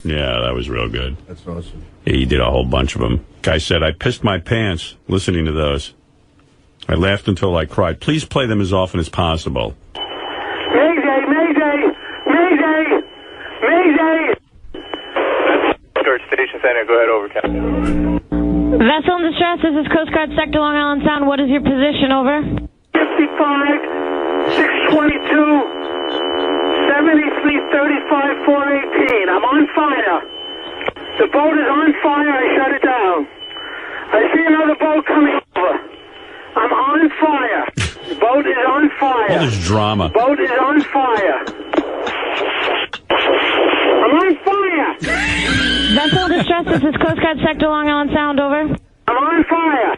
Yeah, that was real good. That's awesome. He did a whole bunch of them. Guy said, I pissed my pants listening to those. I laughed until I cried. Please play them as often as possible. Mayday, mayday, mayday, mayday. Guard Station Center, go ahead over, Captain. Vessel in distress, this is Coast Guard Sector Long Island Sound. What is your position, over? 55, 622, 73, 35, 418. I'm on fire. The boat is on fire. I shut it down. I see another boat coming over. I'm on fire. The boat is on fire. All this drama. The boat is on fire. I'm on fire. Vessel in distress, this is Coast Guard Sector Long Island Sound, over. I'm on fire.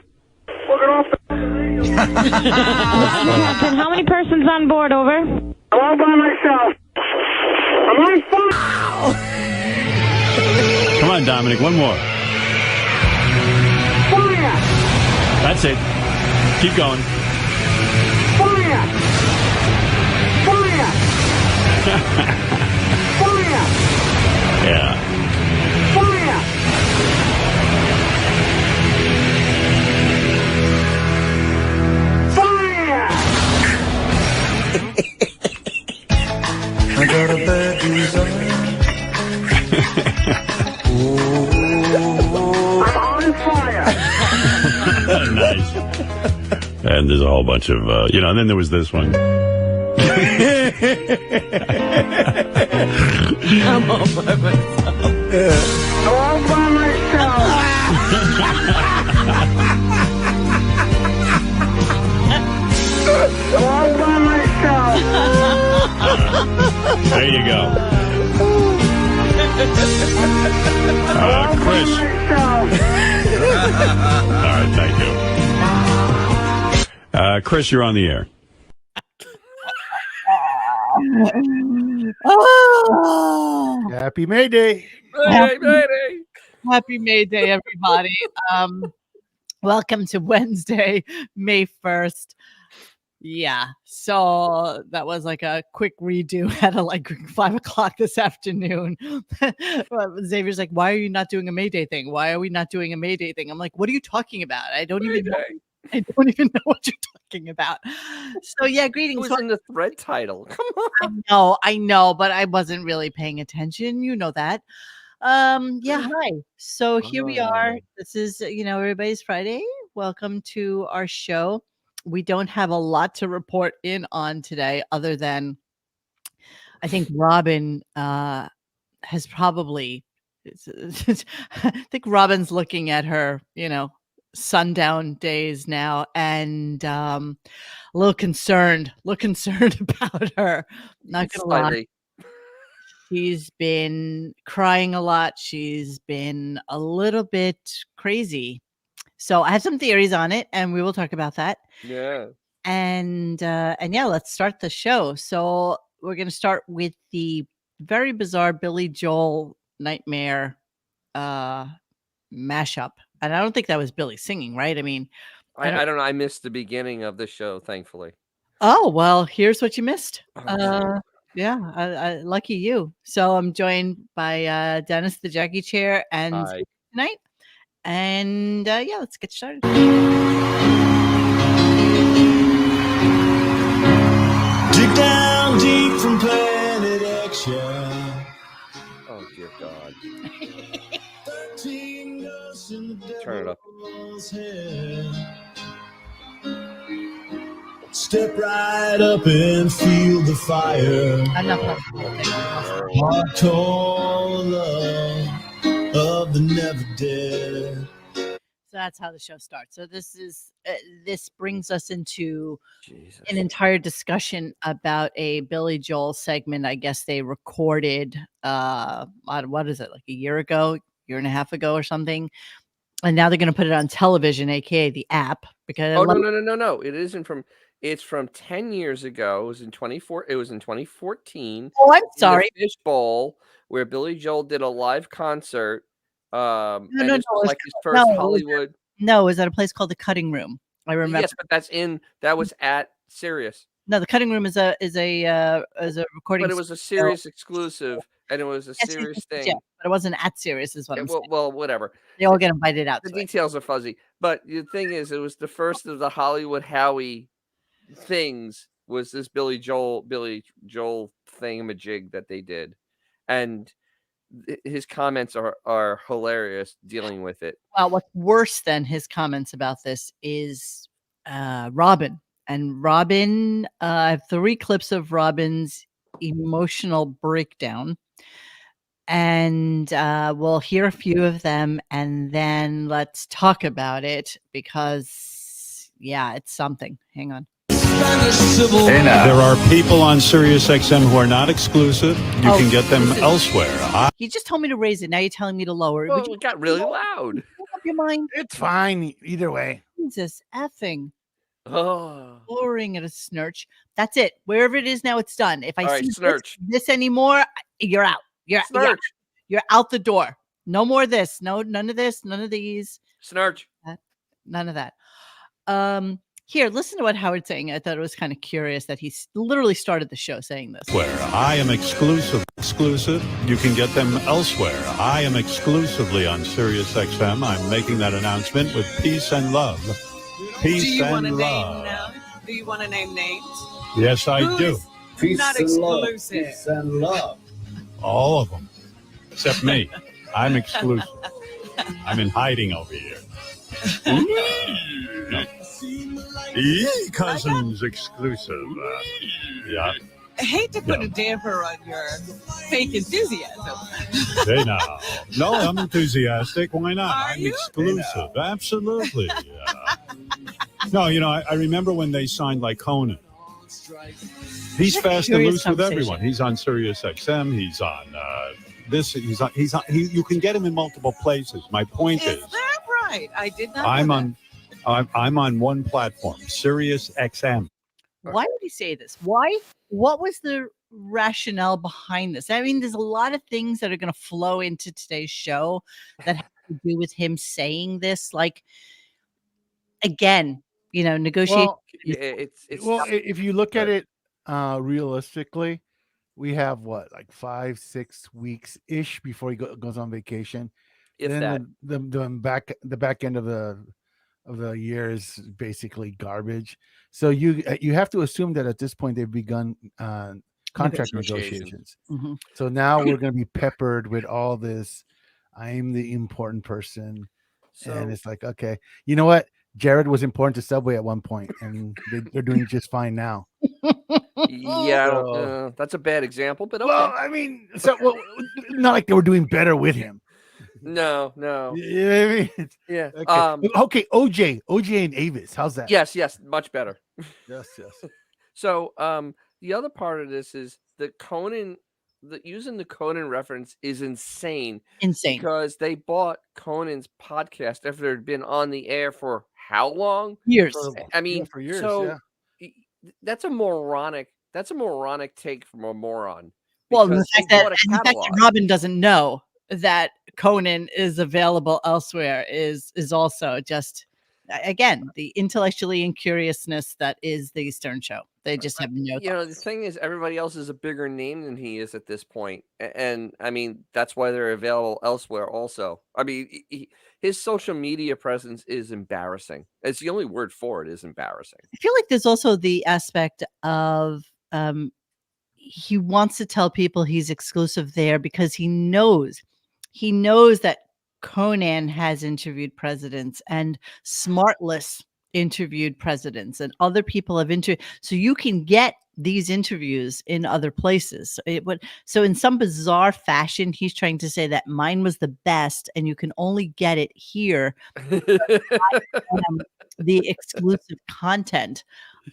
Look it off the Captain, how many persons on board, over? I'm all by myself. I'm on fire. Come on, Dominic, one more. Fire. That's it. Keep going. Fire. Fire. Fire. Yeah. Fire. Fire. I got a bad desire. I'm on fire. Nice. And there's a whole bunch of, and then there was this one. I'm all by myself. I'm all by myself. I'm all by myself. There you go. Chris. Myself. All right, thank you. Chris, you're on the air. Oh, Happy May Day. happy May Day, everybody. Welcome to Wednesday, May 1st. Yeah, so that was like a quick redo at like 5 o'clock this afternoon. Xavier's like, why are you not doing a May Day thing? Why are we not doing a May Day thing? I'm like, what are you talking about? I don't even know what you're talking about. So yeah, greetings. It was in the thread title. Come on. I know, but I wasn't really paying attention. You know that. Yeah, hi. So here we are. This is, everybody's Friday. Welcome to our show. We don't have a lot to report in on today, other than I think Robin has probably, I think Robin's looking at her, sundown days now, and a little concerned about her. Not gonna lie. She's been crying a lot. She's been a little bit crazy. So I have some theories on it, and we will talk about that. Yeah. And yeah, let's start the show. So we're going to start with the very bizarre Billy Joel Nightmare mashup. And I don't think that was Billy singing, right? I mean, I don't know. I missed the beginning of the show, thankfully. Oh, well, here's what you missed. Yeah, lucky you. So I'm joined by Dennis the Jackie Chair and Hi. tonight. And yeah, let's get started. Dig down deep from planet action. Oh, dear God. Turn it up. Step right up and feel the fire. Enough. Heart torn love of the never dead. So that's how the show starts. So this brings us into an entire discussion about a Billy Joel segment. I guess they recorded what is it, like a year and a half ago or something, and now they're going to put it on television, aka the app. Because no, it isn't from. It's from 10 years ago. It was in 2014. Oh, I'm sorry. Fish Bowl, where Billy Joel did a live concert. No, like his first Hollywood. No, it was at a place called the Cutting Room. I remember. Yes, but that was at Sirius. No, the cutting room is a recording. But it was a Sirius exclusive, and it was a Sirius thing. Yeah, but it wasn't at Sirius, is what I'm saying. Well, whatever. They all get invited out. The to it. details are fuzzy, but the thing is, it was the first of the Hollywood Howie things. Was this Billy Joel thingamajig that they did, and his comments are hilarious dealing with it. Well, what's worse than his comments about this is Robin. And Robin, I have 3 clips of Robin's emotional breakdown. And we'll hear a few of them, and then let's talk about it because, yeah, it's something. Hang on. There are people on SiriusXM who are not exclusive. You can get them elsewhere. You just told me to raise it. Now you're telling me to lower it. Well, it got really loud. Make up your mind. It's fine either way. Jesus effing. Oh, Lowering at a snurch. That's it. Wherever it is now, it's done. If I see this anymore, you're out. You're out the door. No more of this. No, none of this. None of these. Snurch. None of that. Here, listen to what Howard's saying. I thought it was kind of curious that he literally started the show saying this. Where I am exclusive. You can get them elsewhere. I am exclusively on SiriusXM. I'm making that announcement with peace and love. Peace and love. Do you want to name names? Yes, I do. Peace Not and love. exclusive. Peace and love. All of them. Except me. I'm exclusive. I'm in hiding over here. No. Cousins exclusive. Yeah. I hate to put a damper on your fake enthusiasm. Hey now. No, I'm enthusiastic. Why not? Are I'm you? exclusive. Absolutely. No, I remember when they signed like Conan. He's fast and loose with everyone. He's on SiriusXM. He's on this. He's on. You can get him in multiple places. My point is that right? I did not. I'm on one platform, SiriusXM. Why would he say this? Why? What was the rationale behind this? I mean, there's a lot of things that are going to flow into today's show that have to do with him saying this. Like, again, negotiate. Well, if you look at it realistically, we have like 5-6 weeks ish before he goes on vacation. Then the back end of the year is basically garbage. So you have to assume that at this point they've begun contract negotiations. Mm-hmm. So now we're going to be peppered with all this. I'm the important person, and it's like, okay, you know what? Jared was important to Subway at one point, and they're doing just fine now. Yeah, that's a bad example, but okay. Well, I mean, not like they were doing better with him. No. You know what I mean? Yeah. Okay. OJ and Avis. How's that? Yes, much better. Yes. So, the other part of this is using the Conan reference is insane. Because they bought Conan's podcast after it had been on the air for how long? Years. For years. So that's a moronic take from a moron. Well, the fact that Robin doesn't know that Conan is available elsewhere is also just, again, the intellectually incuriousness that is the Stern Show. They just have no thoughts. The thing is, everybody else is a bigger name than he is at this point. And I mean, that's why they're available elsewhere also. I mean, his social media presence is embarrassing. It's the only word for it, is embarrassing. I feel like there's also the aspect of he wants to tell people he's exclusive there because he knows that Conan has interviewed presidents and Smartless interviewed presidents and other people have interviewed. So you can get these interviews in other places. So in some bizarre fashion, he's trying to say that mine was the best and you can only get it here. The exclusive content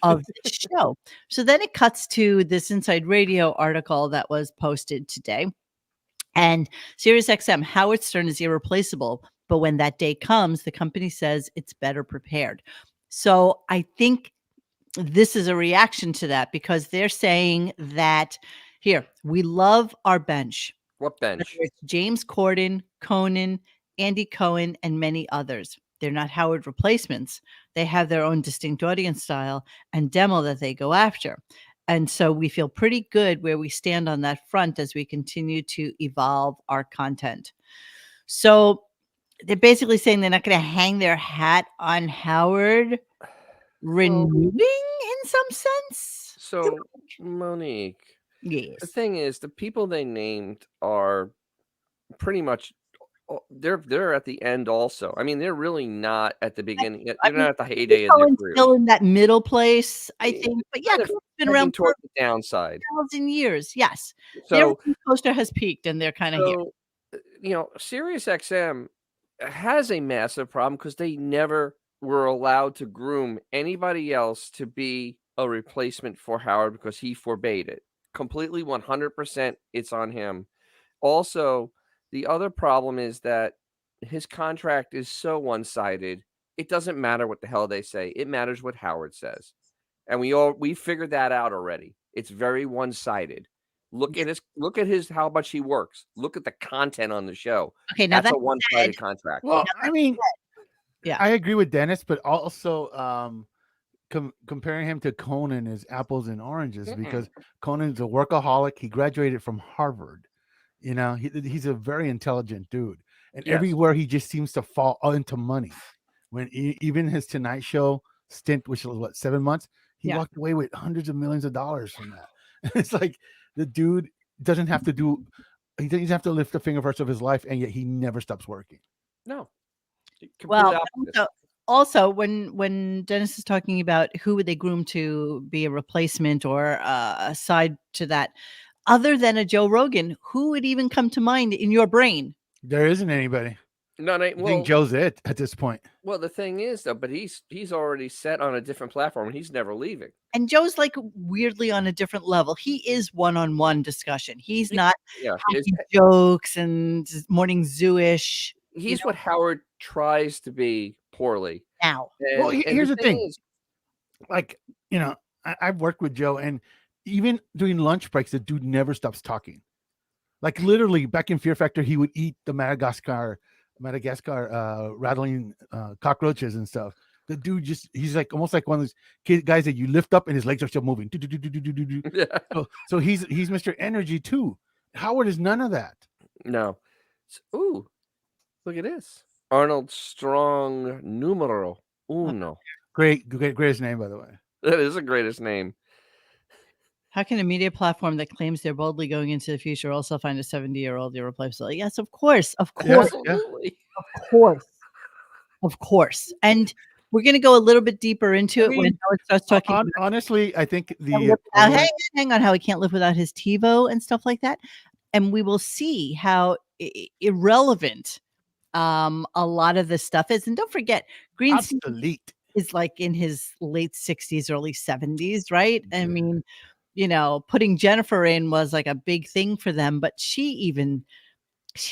of the show. So then it cuts to this Inside Radio article that was posted today. And SiriusXM, Howard Stern is irreplaceable. But when that day comes, the company says it's better prepared. So I think this is a reaction to that because they're saying that, here, we love our bench. What bench? It's James Corden, Conan, Andy Cohen, and many others. They're not Howard replacements. They have their own distinct audience style and demo that they go after. And so we feel pretty good where we stand on that front as we continue to evolve our content. So they're basically saying they're not going to hang their hat on Howard renewing in some sense. So, Monique, yes, the thing is, the people they named are pretty much they're at the end also. I mean, they're really not at the beginning. They're not at the heyday of their career. Still in that middle place, I think. But yeah, it's been around toward the downside. 1,000 years. Yes, So their poster has peaked, and they're kind of here. You know, SiriusXM has a massive problem because they never were allowed to groom anybody else to be a replacement for Howard because he forbade it. Completely 100%, it's on him. Also, the other problem is that his contract is so one-sided. It doesn't matter what the hell they say. It matters what Howard says. And we figured that out already. It's very one-sided. Look at his how much he works. Look at the content on the show. Okay, now that's a one-sided contract. Well, I mean, yeah, I agree with Dennis, but also comparing him to Conan is apples and oranges because Conan's a workaholic. He graduated from Harvard. You know, he's a very intelligent dude, and everywhere he just seems to fall into money. When even his Tonight Show stint, which was what 7 months, he walked away with hundreds of millions of dollars from that. It's like the dude doesn't have to do. He doesn't have to lift a finger for the rest of his life, and yet he never stops working. No. Well, also when Dennis is talking about who would they groom to be a replacement or a side to that, other than a Joe Rogan, who would even come to mind in your brain? There isn't anybody. I think Joe's it at this point. Well, the thing is, though, but he's already set on a different platform, and he's never leaving. And Joe's like weirdly on a different level. He is one-on-one discussion. He's not happy jokes and morning zoo-ish. He's what Howard tries to be poorly. Now, well, here's the thing. Like, you know, I've worked with Joe, and even during lunch breaks, the dude never stops talking. Like literally, back in Fear Factor, he would eat the Madagascar rattling cockroaches and stuff. The dude he's like almost like one of those guys that you lift up and his legs are still moving. Yeah. So he's Mr. Energy too. Howard is none of that. No. Ooh, look at this. Arnold Strong numero uno. Greatest name, by the way. That is the greatest name. How can a media platform that claims they're boldly going into the future also find a 70-year-old irreplaceable? Yes, of course. Absolutely. Of course. And we're going to go a little bit deeper into it when Howard starts talking. Honestly, I think hang on how he can't live without his TiVo and stuff like that. And we will see how irrelevant a lot of this stuff is. And don't forget, Greenstein is like in his late 60s, early 70s, right? I mean, you know, putting Jennifer in was like a big thing for them, but she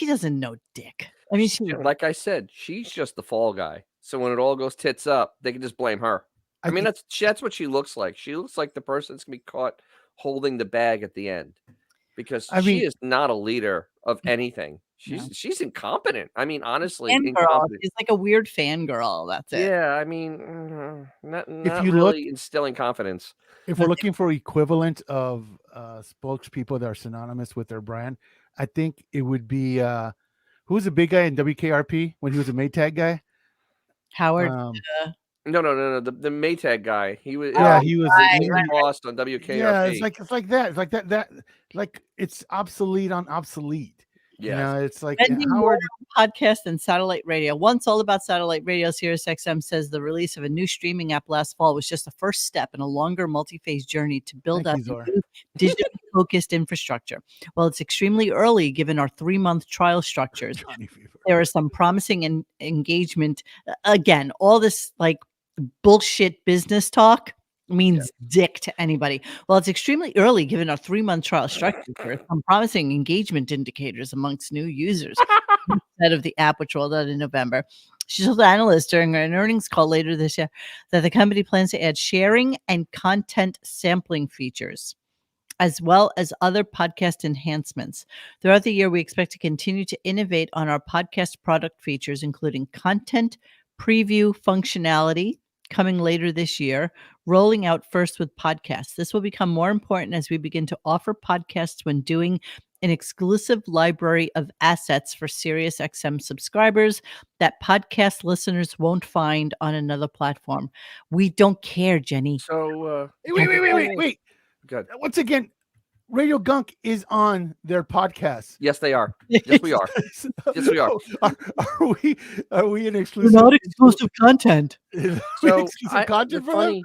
doesn't know dick. I mean, like I said, she's just the fall guy. So when it all goes tits up, they can just blame her. I mean, that's what she looks like. She looks like the person that's gonna be caught holding the bag at the end, because she is not a leader of anything. She's incompetent. I mean, honestly, incompetent. She's like a weird fangirl. That's it. Yeah, I mean, not really instilling confidence. If we're looking for equivalent of spokespeople that are synonymous with their brand, I think it would be who's the big guy in WKRP when he was a Maytag guy? Howard. No. The Maytag guy. He was. He was lost on WKRP. Yeah, it's like that. It's like that. Like it's obsolete on obsolete. Yeah, you know, it's like Howard podcast and satellite radio. Once all about satellite radio, SiriusXM says the release of a new streaming app last fall was just the first step in a longer multi-phase journey to build up digitally focused infrastructure. Well, it's extremely early given our 3-month trial structures. There is some promising engagement. Again, all this like bullshit business talk means dick to anybody. Well, it's extremely early given our 3-month trial structure for some promising engagement indicators amongst new users instead of the app, which rolled out in November. She told analysts during an earnings call later this year that the company plans to add sharing and content sampling features, as well as other podcast enhancements. Throughout the year, we expect to continue to innovate on our podcast product features, including content preview functionality coming later this year, rolling out first with podcasts. This will become more important as we begin to offer podcasts when doing an exclusive library of assets for SiriusXM subscribers that podcast listeners won't find on another platform. We don't care, Jenny. So, wait. Good. Once again, RadioGunk is on their podcast. Yes, they are. Yes, we are. Yes, we are. Are we an exclusive? We're not exclusive content. So exclusive content for funny,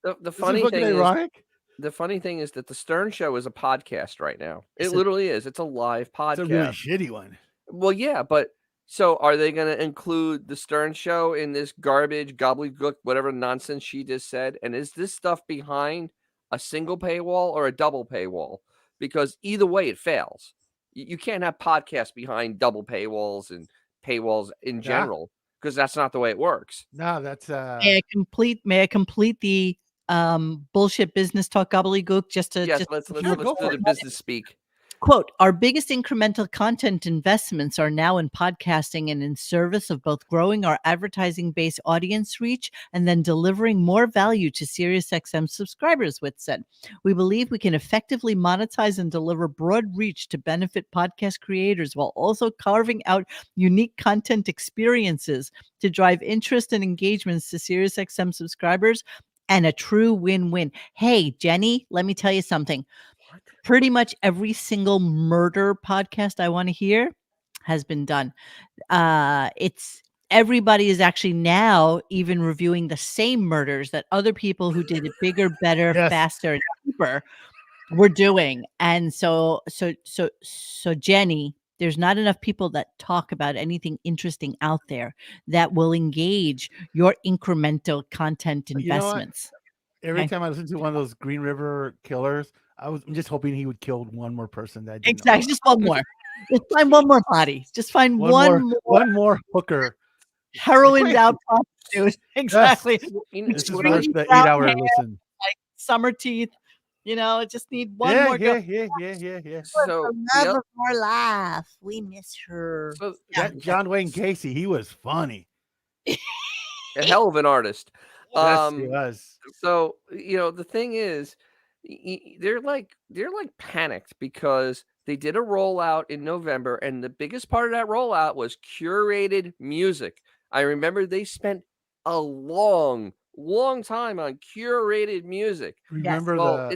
them? the funny thing ironic. The funny thing is that the Stern Show is a podcast right now. It literally is. It's a live podcast. It's a really shitty one. Well, yeah, but so are they going to include the Stern Show in this garbage, gobbledygook, whatever nonsense she just said? And is this stuff behind a single paywall or a double paywall? Because either way, it fails. You can't have podcasts behind double paywalls and paywalls in general, because that's not the way it works. No, that's May I complete the bullshit business talk gobbledygook let's do the business speak. Quote, our biggest incremental content investments are now in podcasting and in service of both growing our advertising-based audience reach and then delivering more value to SiriusXM subscribers, Witt said. We believe we can effectively monetize and deliver broad reach to benefit podcast creators while also carving out unique content experiences to drive interest and engagements to SiriusXM subscribers, and a true win-win. Hey, Jenny, let me tell you something. Pretty much every single murder podcast I want to hear has been done. Everybody is actually now even reviewing the same murders that other people who did it bigger, better, faster, and cheaper were doing. And so Jenny, there's not enough people that talk about anything interesting out there that will engage your incremental content investments. Every time I listen to one of those Green River killers, I'm just hoping he would kill one more person. Exactly, just one more. Just find one more body. Just find one more hooker. Heroined out prostitute. Exactly. This is worth the 8-hour listen. Like summer teeth. It just need one more. Yeah. So love of our life. We miss her. So that John Wayne Gacy, he was funny. A hell of an artist. Yes, he was. So the thing is, they're like panicked because they did a rollout in November, and the biggest part of that rollout was curated music. I remember they spent a long time on curated music. Remember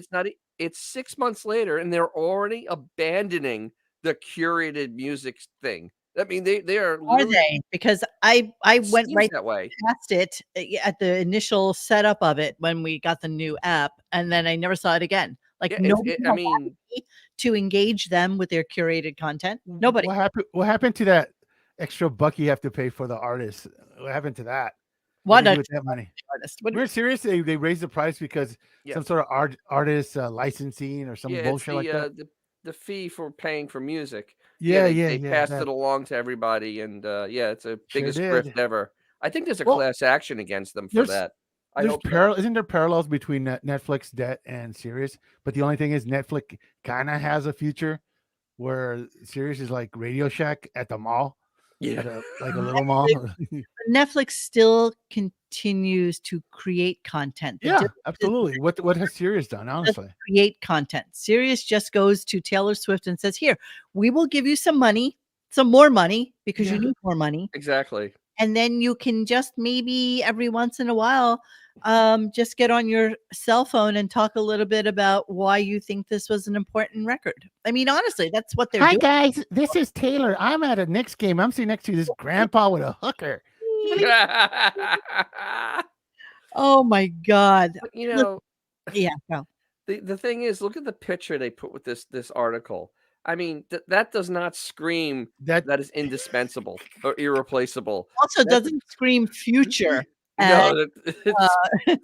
it's 6 months later, and they're already abandoning the curated music thing. I mean, they are. Are they? Because I went right that way past it at the initial setup of it when we got the new app, and then I never saw it again. Like to engage them with their curated content. Nobody. What happened to that extra buck you have to pay for the artist? What happened to that? What with that money? We're serious. They raised the price because some sort of artist licensing or some bullshit like that. The fee for paying for music. They passed it along to everybody, and it's a biggest grift ever. I think there's a class action against them for that. Isn't there parallels between Netflix debt and Sirius? But the only thing is Netflix kind of has a future where Sirius is like Radio Shack at the mall. Yeah, like a little mall. Netflix still continues to create content. Absolutely. What has Sirius done, honestly? Create content. Sirius just goes to Taylor Swift and says, here, we will give you some more money because you need more money. Exactly. And then you can just maybe every once in a while just get on your cell phone and talk a little bit about why you think this was an important record. I mean, honestly, that's what they're doing. Hi, guys. This is Taylor. I'm at a Knicks game. I'm sitting next to this grandpa with a hooker. Oh, my God. But, No. The thing is, look at the picture they put with this article. I mean, that does not scream that is indispensable or irreplaceable. Also, doesn't scream future. No, it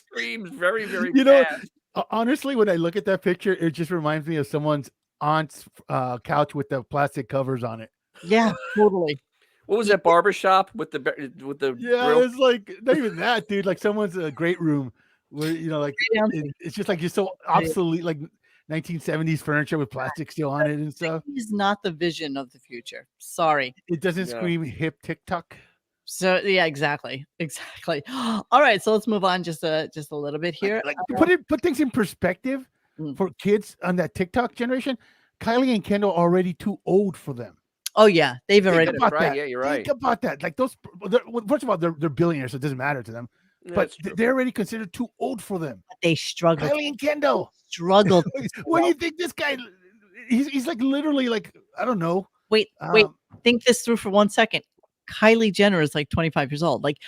screams very, very fast. Honestly, when I look at that picture, it just reminds me of someone's aunt's couch with the plastic covers on it. Yeah, totally. What was that barbershop with the grill? It's like not even that, dude. Like someone's great room where it's just like you're so obsolete, like 1970s furniture with plastic still on it and stuff. He's not the vision of the future. Sorry. It doesn't scream hip TikTok. So yeah, exactly. All right, so let's move on just a little bit here. Like put things in perspective for kids on that TikTok generation. Kylie and Kendall are already too old for them. Oh yeah, they've already. Think about that. Yeah, you're right. Think about that. Like those. First of all, they're billionaires, so it doesn't matter to them. But they're already considered too old for them. They struggle. Kylie and Kendall struggled. What do you think this guy? He's like literally like, I don't know. Wait. Think this through for 1 second. Kylie Jenner is like 25 years old. Like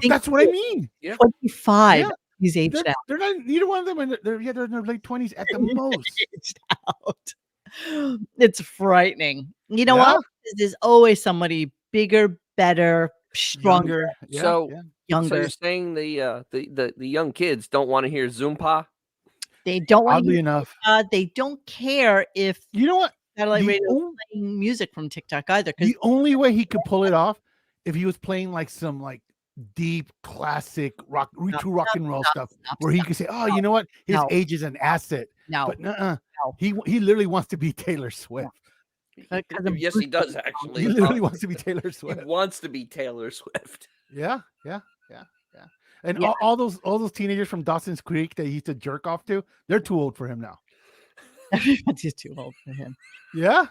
that's what I mean. 25. Yeah. He's aged out. They're not neither one of them. And they're in their late 20s at the most. Aged out. It's frightening. You know what? There's always somebody bigger, better, stronger. Younger. So you're saying the young kids don't want to hear Zoompa? They don't want Oddly enough. They don't care if you know what satellite radio is playing music from TikTok either. The only way he could pull it off if he was playing like some like deep classic rock and roll stuff where he could say, "Oh, you know what? His age is an asset." But he literally wants to be Taylor Swift. Yes, he does actually. He literally wants to be Taylor Swift. He wants to be Taylor Swift. Yeah. And all those teenagers from Dawson's Creek that he used to jerk off to, they're too old for him now. Everybody's too old for him. Yeah.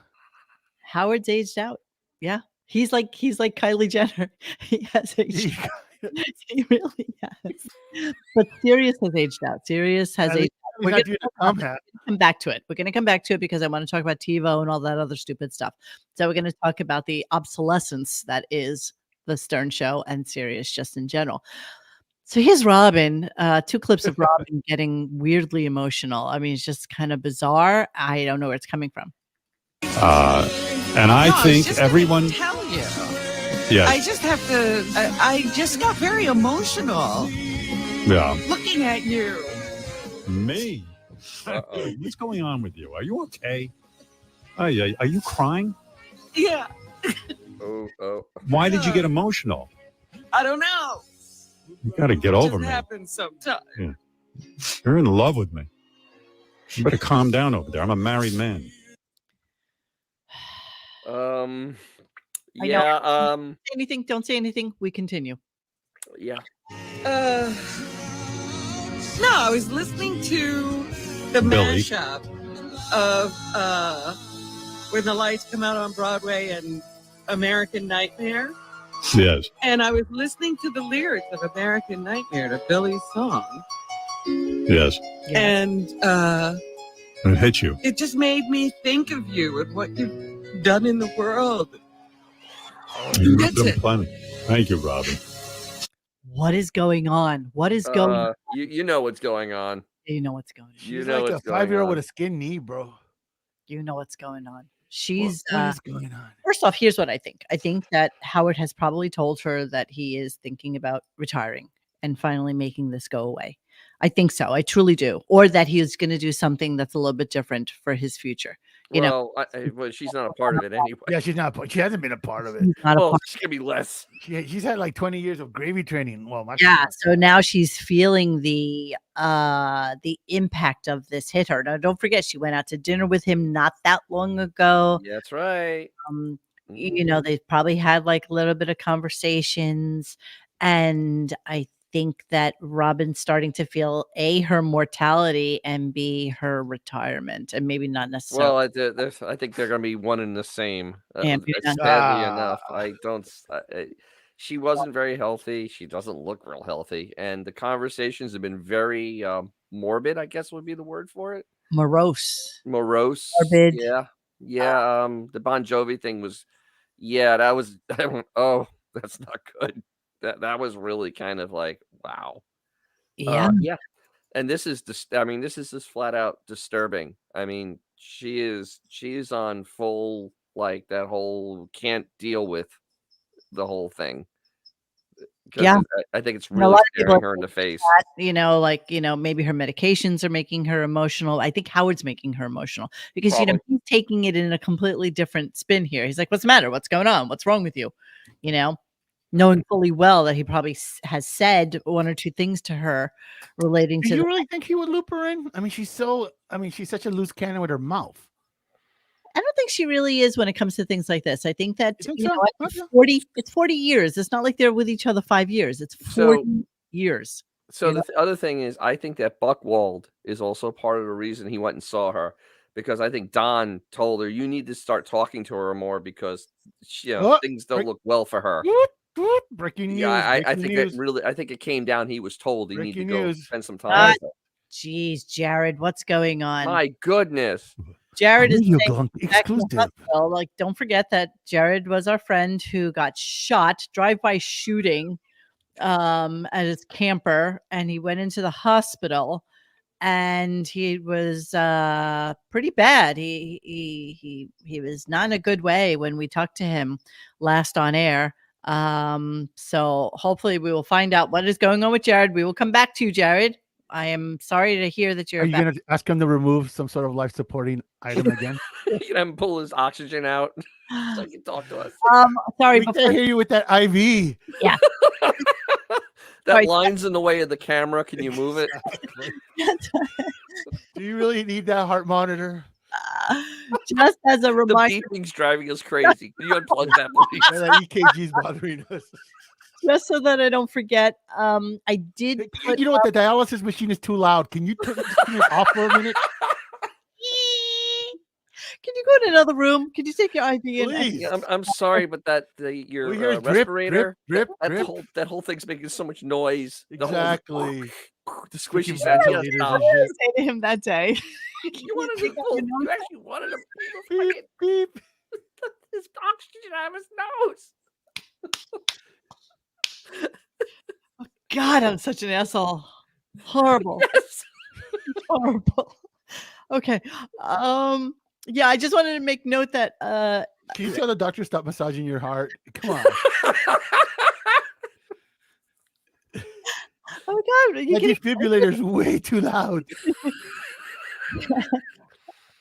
Howard's aged out. Yeah. He's like Kylie Jenner. He has aged out. He really has. But Sirius has aged out. Sirius has aged out. We're going to come back to it. We're going to come back to it because I want to talk about TiVo and all that other stupid stuff. So we're going to talk about the obsolescence that is the Stern Show and Sirius just in general. So here's Robin, 2 clips of Robin getting weirdly emotional. I mean, it's just kind of bizarre. I don't know where it's coming from. And I think everyone. Tell you. Yeah. I just have to. I just got very emotional. Yeah. Looking at you. Me. What's going on with you? Are you okay? Are you crying? Yeah. Oh. Why did you get emotional? I don't know. You got to get over me. It happens sometimes. Yeah. You're in love with me. You better calm down over there. I'm a married man. Yeah. Anything? Don't say anything. We continue. Yeah. No, I was listening to the mashup of When the Lights Come Out on Broadway and American Nightmare. Yes. And I was listening to the lyrics of American Nightmare, to Billy's song. Yes. And it hit you. It just made me think of you and what you've done in the world. That's it. Plenty. Thank you, Robin. What is going on? What is going on? You know what's going on. You know what's going on. She's like a 5-year-old with a skin knee, bro. You know what's going on. She's what is going on? First off, here's what I think. I think that Howard has probably told her that he is thinking about retiring and finally making this go away. I think so. I truly do. Or that he is going to do something that's a little bit different for his future. Well, she's not a part of it anyway. Yeah, she's not. She hasn't been a part of it. She's gonna be less. She's had like 20 years of gravy training. Well, so now she's feeling the impact of this hit her. Now, don't forget, she went out to dinner with him not that long ago. That's right. You know, they probably had like a little bit of conversations, and I think that Robin's starting to feel A, her mortality, and B, her retirement, and maybe not necessarily. Well, I think they're going to be one and the same. Sadly enough, she wasn't very healthy. She doesn't look real healthy, and the conversations have been very morbid, I guess would be the word for it. Morose. Morbid. Yeah. The Bon Jovi thing was, that was. Oh, that's not good. That was really kind of like, wow. Yeah. And this is just flat out disturbing. I mean, she is on full, like, that whole can't deal with the whole thing. Yeah. I think it's really staring her in the face. That, maybe her medications are making her emotional. I think Howard's making her emotional because, he's taking it in a completely different spin here. He's like, what's the matter? What's going on? What's wrong with you? Knowing fully well that he probably has said one or two things to her relating to. Do you really think he would loop her in? I mean, she's such a loose cannon with her mouth. I don't think she really is when it comes to things like this. I think that it's 40 years. It's not like they're with each other 5 years. It's 40 years. So the other thing is, I think that Buchwald is also part of the reason he went and saw her, because I think Don told her, you need to start talking to her more because things don't look well for her. Breaking news. Yeah, I think it came down. He was told he needed to go spend some time with her. Jeez, Jared, what's going on? My goodness. Jared is exclusive. Like, don't forget that Jared was our friend who got shot, drive-by shooting at his camper, and he went into the hospital, and he was pretty bad. He was not in a good way when we talked to him last on air. So hopefully we will find out what is going on with Jared. We will come back to you, Jared. I am sorry to hear that you're. Are you going to ask him to remove some sort of life supporting item again? You can have him pull his oxygen out so he can talk to us. Sorry, we can't hear you with that IV. Yeah. That line's in the way of the camera. Can you move it? Do you really need that heart monitor? Just as a reminder, the beeping's driving us crazy. Can you unplug that, please? That EKG's bothering us. Just so that I don't forget, I did. You know what? The dialysis machine is too loud. Can you turn it off for a minute? Can you go to another room? Can you take your IV in? I'm sorry, but your respirator, drip. That whole thing's making so much noise. Exactly. The squishy ventilators. I didn't say to him that day. You actually wanted to beep, beep. His oxygen out of his nose. Oh, God, I'm such an asshole. Horrible. Yes. Horrible. Okay. Yeah, I just wanted to make note that can you tell the doctor stop massaging your heart? Come on. Oh God, the defibrillator's way too loud.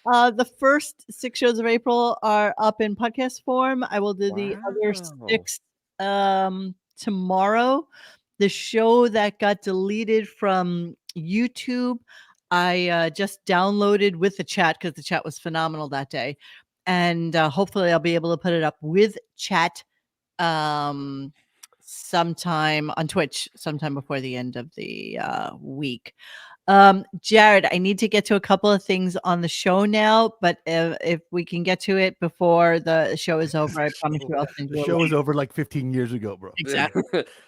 The first 6 shows of April are up in podcast form. I will do the other 6 tomorrow. The show that got deleted from YouTube, I just downloaded with the chat because the chat was phenomenal that day. And hopefully I'll be able to put it up with chat sometime on Twitch, sometime before the end of the week. Jared, I need to get to a couple of things on the show now, but if we can get to it before the show is over, I promise you I'll send you the show was over like 15 years ago, bro. Exactly.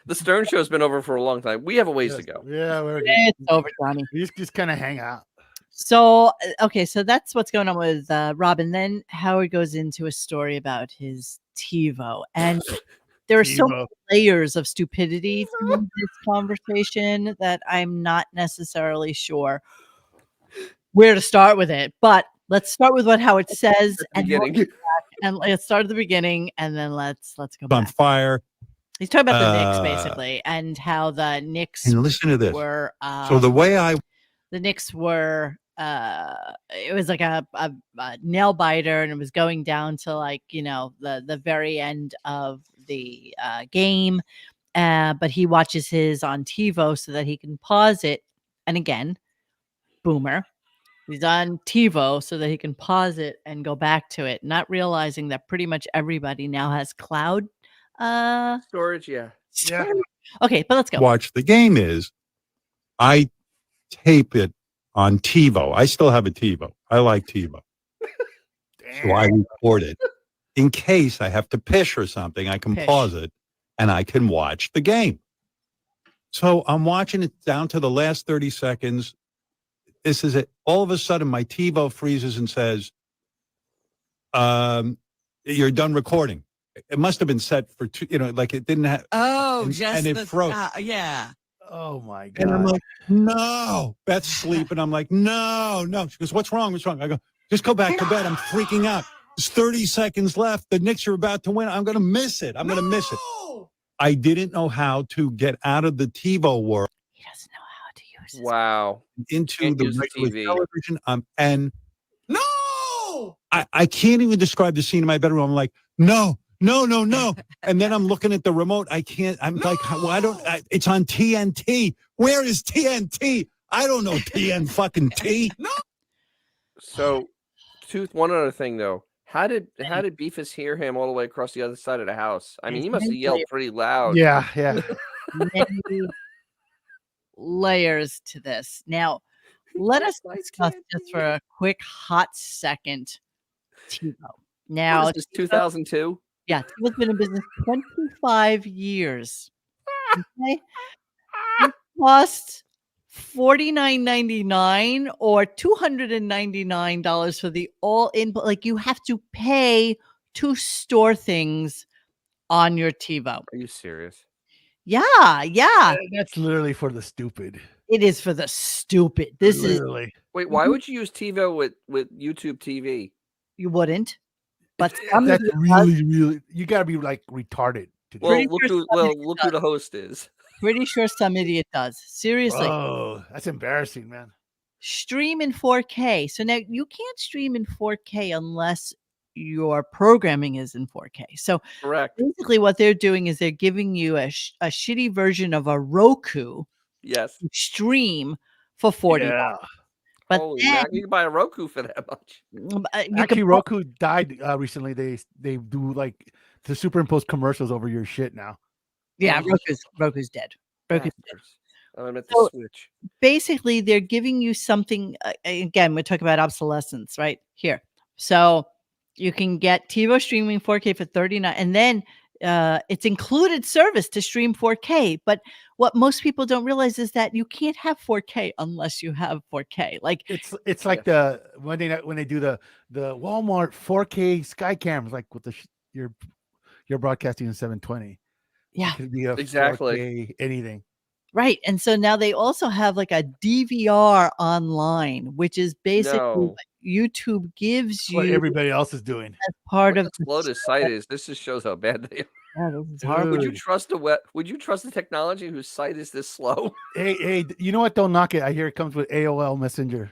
The Stern show's been over for a long time. We have a ways to go. Yeah, it's over, Johnny. We just kind of hang out. So, okay, so that's what's going on with Rob. And then Howard goes into a story about his TiVo. And there are so many layers of stupidity to this conversation that I'm not necessarily sure where to start with it. But let's start with what Howard says, and let's start at the beginning, and then let's go back. On fire. He's talking about the Knicks basically, and how the Knicks and listen to this. Were so the way the Knicks were. It was like a nail biter, and it was going down to like the very end of the game, but he watches his on TiVo so that he can pause it. And again, boomer, he's on TiVo so that he can pause it and go back to it, not realizing that pretty much everybody now has cloud storage. Yeah. Okay, but let's go. Watch the game is I tape it on TiVo. I still have a TiVo. I like TiVo. So I record it. In case I have to piss or something, I can pause it and I can watch the game. So I'm watching it down to the last 30 seconds. This is it. All of a sudden, my TiVo freezes and says, you're done recording. It must have been set for like it didn't have. Oh, and it froze. Yeah. Oh my God. And I'm like, no. Beth's sleeping. I'm like, no. She goes, what's wrong? I go, just go back to bed. I'm freaking out. There's 30 seconds left. The Knicks are about to win. I'm going to miss it. I didn't know how to get out of the TiVo world. He doesn't know how to use it. Wow. Into the regular TV. television. And no, I can't even describe the scene in my bedroom. I'm like, no. And then I'm looking at the remote. I can't. I'm like, well, it's on TNT. Where is TNT? I don't know TN fucking T. No. So, one other thing though. How did Beefus hear him all the way across the other side of the house? I mean, he must have yelled pretty loud. Yeah. Many layers to this. Now, let us discuss just for a quick hot second TiVo. Now, this is 2002. Yeah, TiVo's been in business 25 years. Okay, it costs $49.99 or $299 for the all input. Like you have to pay to store things on your TiVo. Are you serious? Yeah. That's literally for the stupid. It is for the stupid. This literally. Wait, why would you use TiVo with YouTube TV? You wouldn't. But that's really you gotta be like retarded to do. Well, look who the host is. Pretty sure some idiot does. Seriously. Oh, that's embarrassing, man. Stream in 4K. So now you can't stream in 4K unless your programming is in 4K. So correct. Basically what they're doing is they're giving you a shitty version of a Roku. Yes. Stream for $40. Yeah. But holy man, you can buy a Roku for that much. Actually, Roku died recently. They do like to superimpose commercials over your shit now. Yeah, Roku's dead. Roku's dead. I meant the Switch. Basically, they're giving you something. Again, we're talking about obsolescence, right here. So you can get TiVo streaming 4K for $39, and then it's included service to stream 4K. But what most people don't realize is that you can't have 4K unless you have 4K. Like it's like the when they do the Walmart 4K sky cams, like with you're broadcasting in 720. Yeah, it could be a exactly 4K anything. Right. And so now they also have like a DVR online, which is basically what YouTube gives you. What everybody else is doing. As part of how slow this site is. This just shows how bad they are. Yeah, this is horrible. Would you trust the technology whose site is this slow? Hey, you know what? Don't knock it. I hear it comes with AOL Messenger.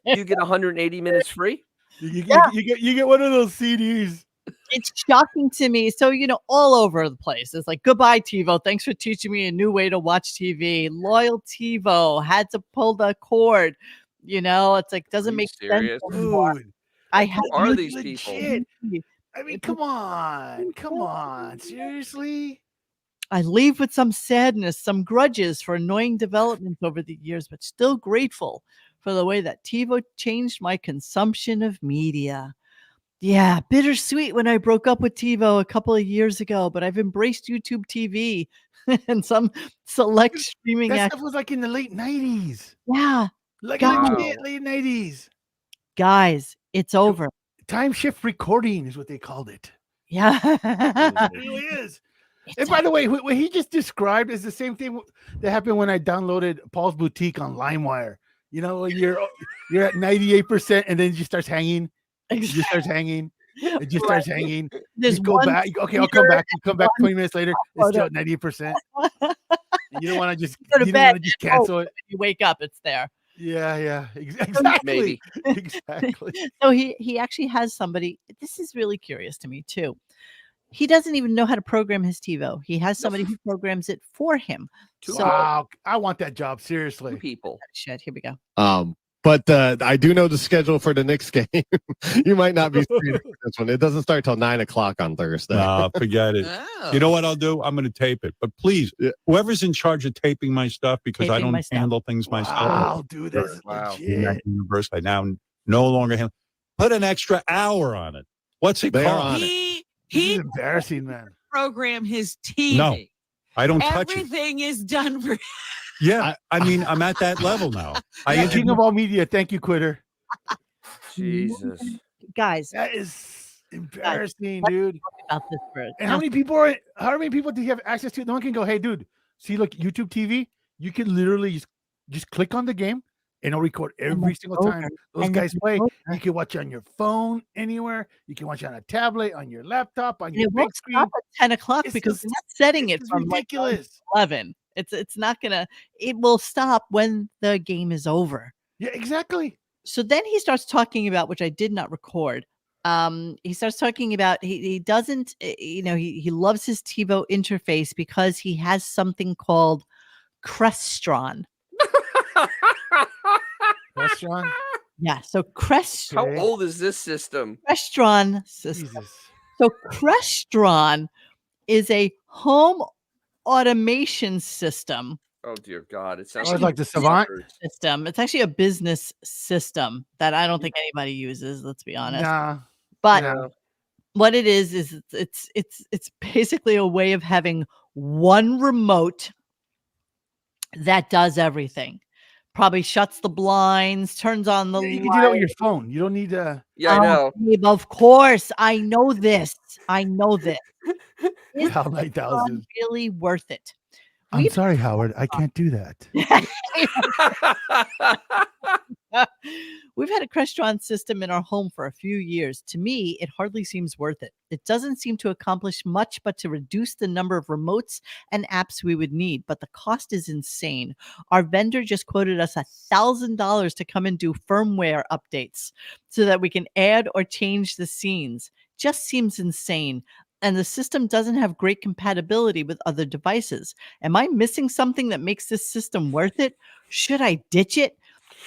You get 180 minutes free. You get one of those CDs. It's shocking to me. So, all over the place. It's like, goodbye, TiVo. Thanks for teaching me a new way to watch TV. Loyal TiVo. Had to pull the cord. It's like, doesn't make sense anymore. Dude, Who are these people? I mean, come on. Seriously? I leave with some sadness, some grudges for annoying developments over the years, but still grateful for the way that TiVo changed my consumption of media. Yeah, bittersweet when I broke up with TiVo a couple of years ago, but I've embraced YouTube TV and some select streaming. That stuff was like in the late 90s. Yeah. Like late 90s. Guys, it's over. Time shift recording is what they called it. Yeah. It really is. And by the way, what he just described is the same thing that happened when I downloaded Paul's Boutique on LimeWire. You're at 98% and then it just starts hanging. It just starts hanging. It just starts hanging. You go back. Okay, I'll come back. You come back 20 minutes later. It's still at 90%. You don't want to just cancel it. You wake up, it's there. Yeah, exactly. Maybe. Exactly. So he actually has somebody. This is really curious to me too. He doesn't even know how to program his TiVo. He has somebody who programs it for him. Wow, I want that job. Seriously. 2 people. Shit, here we go. But I do know the schedule for the Knicks game. You might not be seeing this one. It doesn't start till 9:00 on Thursday. No, forget it. You know what I'll do? I'm going to tape it. But please, whoever's in charge of taping my stuff, because I don't handle things myself. Wow, dude, that's legit. Universe, I now no longer handle. Put an extra hour on it. What's it called? He's embarrassing, man. Program his TV. No, I don't touch it. Everything is done for. Yeah, I mean, I'm at that level now. King of all media. Thank you, Quitter. Jesus. Guys. That is embarrassing, dude. About this and how many people do you have access to? No one can go, hey, dude, see, look, YouTube TV, you can literally just click on the game and it'll record every single time those guys play. You can watch it on your phone anywhere. You can watch it on a tablet, on your laptop, on your big screen. At 10 o'clock because we're not setting it from ridiculous. 11. It's not gonna. It will stop when the game is over. Yeah, exactly. So then he starts talking about, which I did not record. He starts talking about he doesn't. He loves his TiVo interface because he has something called Crestron. Crestron? Yeah. So How old is this system? Crestron system. Jesus. So Crestron is a home automation system. Oh dear God! It sounds Oh, it's like the Savant system. It's actually a business system that I don't think anybody uses. Let's be honest. Nah. But what it is it's basically a way of having one remote that does everything. Probably shuts the blinds, turns on the You can do that with your phone. You don't need to. Yeah, I know. Babe, of course. I know this. Is HAL 9000. really worth it? I'm sorry, Howard. I can't do that. We've had a Crestron system in our home for a few years. To me, it hardly seems worth it. It doesn't seem to accomplish much but to reduce the number of remotes and apps we would need, but the cost is insane. Our vendor just quoted us $1,000 to come and do firmware updates so that we can add or change the scenes. Just seems insane. And the system doesn't have great compatibility with other devices. Am I missing something that makes this system worth it? Should I ditch it?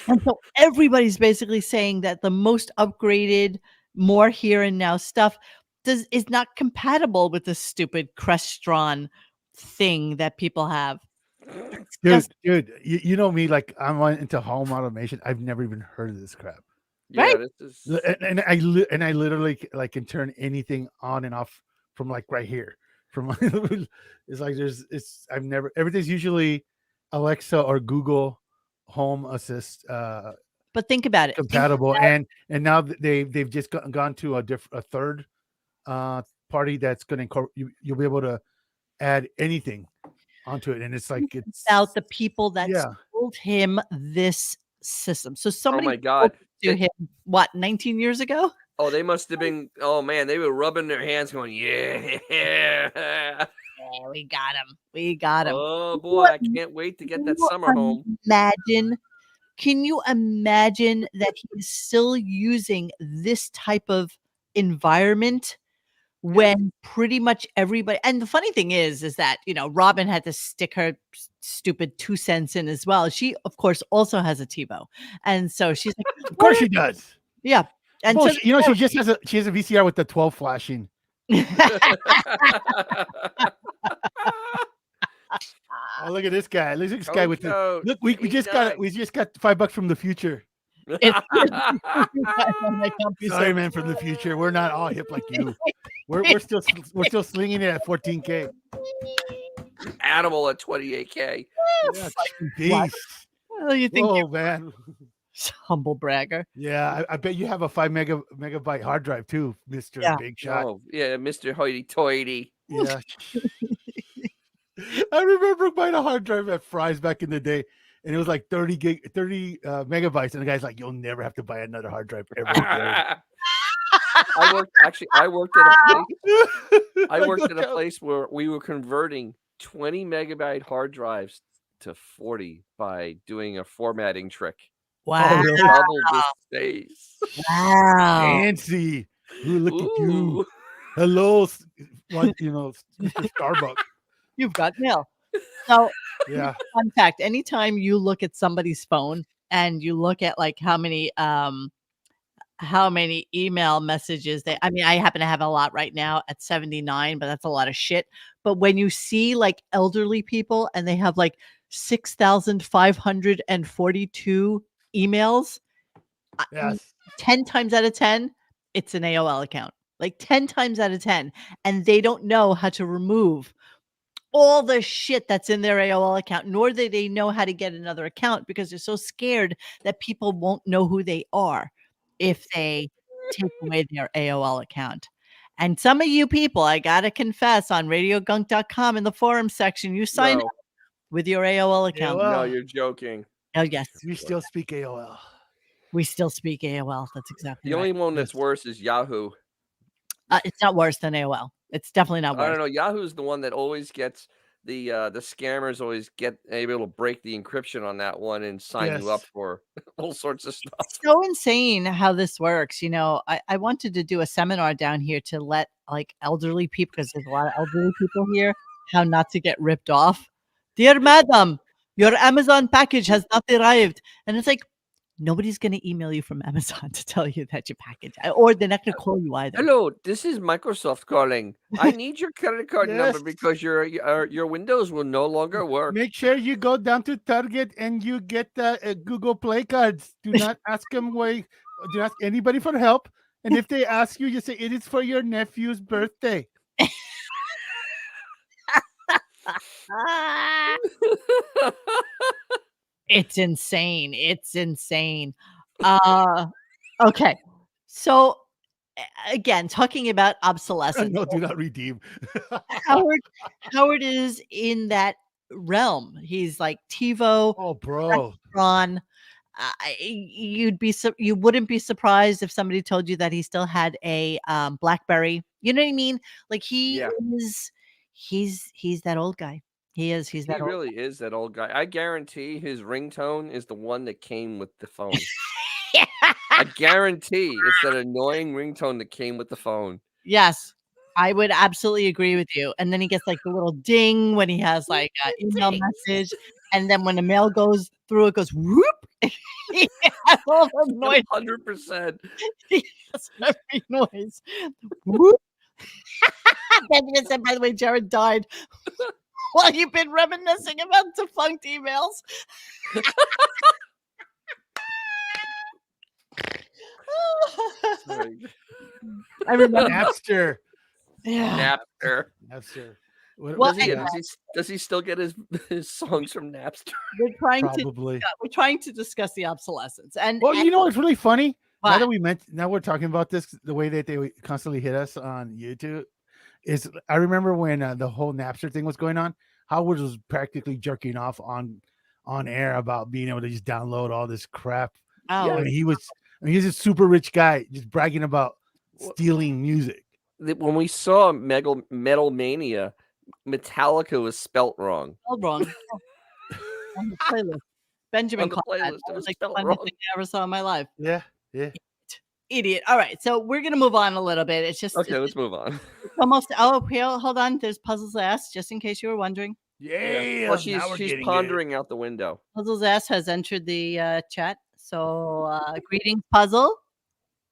And so everybody's basically saying that the most upgraded, more here and now stuff is not compatible with this stupid Crestron thing that people have. Dude, you know me, like I'm into home automation. I've never even heard of this crap. Yeah, right? This is... and I literally like can turn anything on and off from like right here. From it's like I've never, everything's usually Alexa or Google Home Assist. But think about it, compatible, and now they've just gone to a third party that's going to you'll be able to add anything onto it, and it's like it's about the people that sold him this system. So somebody, oh my God, to him what 19 years ago. Oh, they must have been. Oh man, they were rubbing their hands, going, "Yeah, yeah, we got him. We got him." Oh boy, I can't wait to get that summer home. Can you imagine that he's still using this type of environment when pretty much everybody? And the funny thing is that Robin had to stick her stupid 2 cents in as well. She, of course, also has a TiVo, and so she's like, "Of course she does." Yeah. And so, she has a VCR with the 12 flashing. Oh, look at this guy! Look at this guy with the look. We just got $5 from the future. Sorry, man, from the future. We're not all hip like you. We're still slinging it at 14K. Animal at 28K. Yeah, oh, you think? Oh man. Humble bragger. Yeah, I bet you have a 5 megabyte hard drive too, Mr. Big Shot. Oh, yeah, Mr. Hoity-toity. Yeah. I remember buying a hard drive at Fry's back in the day, and it was like 30 megabytes, and the guy's like, "You'll never have to buy another hard drive ever again." I worked at a place where we were converting 20 megabyte hard drives to 40 by doing a formatting trick. Wow. Double the space. Wow. Fancy. Ooh, look at you. Hello, Mr. Starbucks. You've got mail. So, yeah. Fun fact, anytime you look at somebody's phone and you look at like how many email messages I happen to have a lot right now at 79, but that's a lot of shit. But when you see like elderly people and they have like 6,542 emails, yes, 10 times out of 10, it's an AOL account. Like 10 times out of 10. And they don't know how to remove all the shit that's in their AOL account, nor do they know how to get another account because they're so scared that people won't know who they are if they take away their AOL account. And some of you people, I gotta confess, on RadioGunk.com in the forum section, you sign up with your AOL account. No, you're joking. Oh, yes. We still speak AOL. We still speak AOL. That's exactly the right. only one that's worse is Yahoo. It's not worse than AOL. It's definitely not worse. I don't know. Yahoo's the one that always gets the scammers always get able to break the encryption on that one and sign you up for all sorts of stuff. It's so insane how this works. I wanted to do a seminar down here to let like elderly people, because there's a lot of elderly people here, how not to get ripped off. Dear madam, your Amazon package has not arrived. And it's like, Nobody's going to email you from Amazon to tell you that your package, or they're not going to call you either. Hello, this is Microsoft calling. I need your credit card number because your Windows will no longer work. Make sure you go down to Target and you get the Google Play cards. Do not ask them do not ask anybody for help. And if they ask you, you say it is for your nephew's birthday. It's insane. It's insane. Okay. So again, talking about obsolescence. No, do not redeem. Howard is in that realm. He's like TiVo. Oh, bro. Crestron. You wouldn't be surprised if somebody told you that he still had a BlackBerry. You know what I mean? Like he's that old guy. He is. He really is that old guy. I guarantee his ringtone is the one that came with the phone. I guarantee it's that annoying ringtone that came with the phone. Yes, I would absolutely agree with you. And then he gets like the little ding when he has like an email message. And then when the mail goes through, it goes whoop. He has all the noise. 100%. He has every noise. Whoop. Benjamin said, by the way, Jared died while you've been reminiscing about defunct emails. I remember Napster. Yeah. Napster. Does he still get his songs from Napster? We're trying to discuss the obsolescence. And you know what's really funny? Now we're talking about this, the way that they constantly hit us on YouTube is I remember when the whole Napster thing was going on, Howard was practically jerking off on air about being able to just download all this crap. Oh, I mean, he's a super rich guy just bragging about stealing music. When we saw Metal Mania, Metallica was spelt wrong. Spelled wrong. On the playlist. Benjamin called that. It was like the funniest thing I ever saw in my life. Yeah. Idiot. All right, so we're gonna move on a little bit. It's just okay. Let's move on. Almost. Oh, hold on. There's Puzzle's ass, just in case you were wondering. Yeah. Well, she's pondering out the window. Puzzle's ass has entered the chat. So greetings, Puzzle.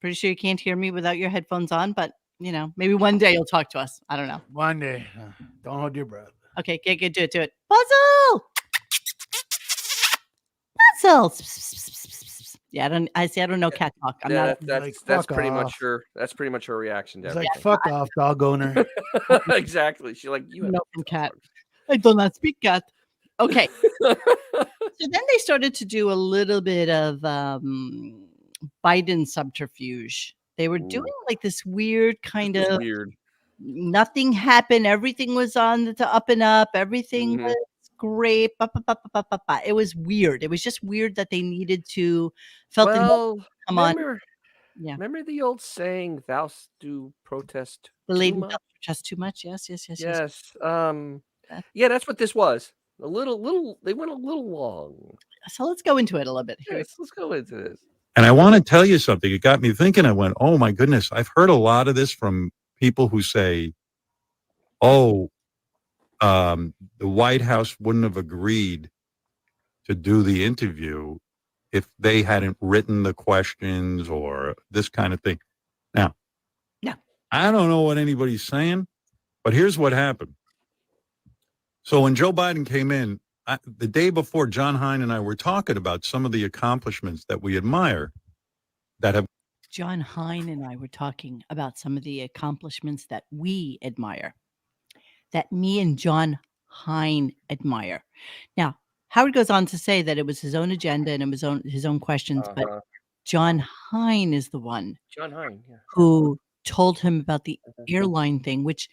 Pretty sure you can't hear me without your headphones on, but maybe one day you'll talk to us. I don't know. One day. Don't hold your breath. Okay, get do it. Puzzle. Yeah, I don't know cat talk. I'm not. That's pretty much her. That's pretty much her reaction to everything. Like, fuck off, dog owner. Exactly. She's like, you know from cat. I do not speak cat. Okay. So then they started to do a little bit of Biden subterfuge. They were doing like this weird kind of nothing happened. Everything was on the up and up. Everything was great. It was weird. It was just weird that they needed to come on. Yeah. Remember the old saying, "Thou do protest." The lady protest too much. Yes. Yeah, that's what this was. A little. They went a little long. So let's go into it a little bit. Yes, let's go into this. And I want to tell you something. It got me thinking. I went, oh my goodness. I've heard a lot of this from people who say, oh, the White House wouldn't have agreed to do the interview if they hadn't written the questions or this kind of thing. Now, I don't know what anybody's saying, but here's what happened. So when Joe Biden came in, the day before, John Hein and I were talking about some of the accomplishments that we admire that have. John Hein and I were talking about some of the accomplishments that we admire, that me and John Hein admire. Now, Howard goes on to say that it was his own agenda and it was his own questions, but John Hein is the one who told him about the airline thing, which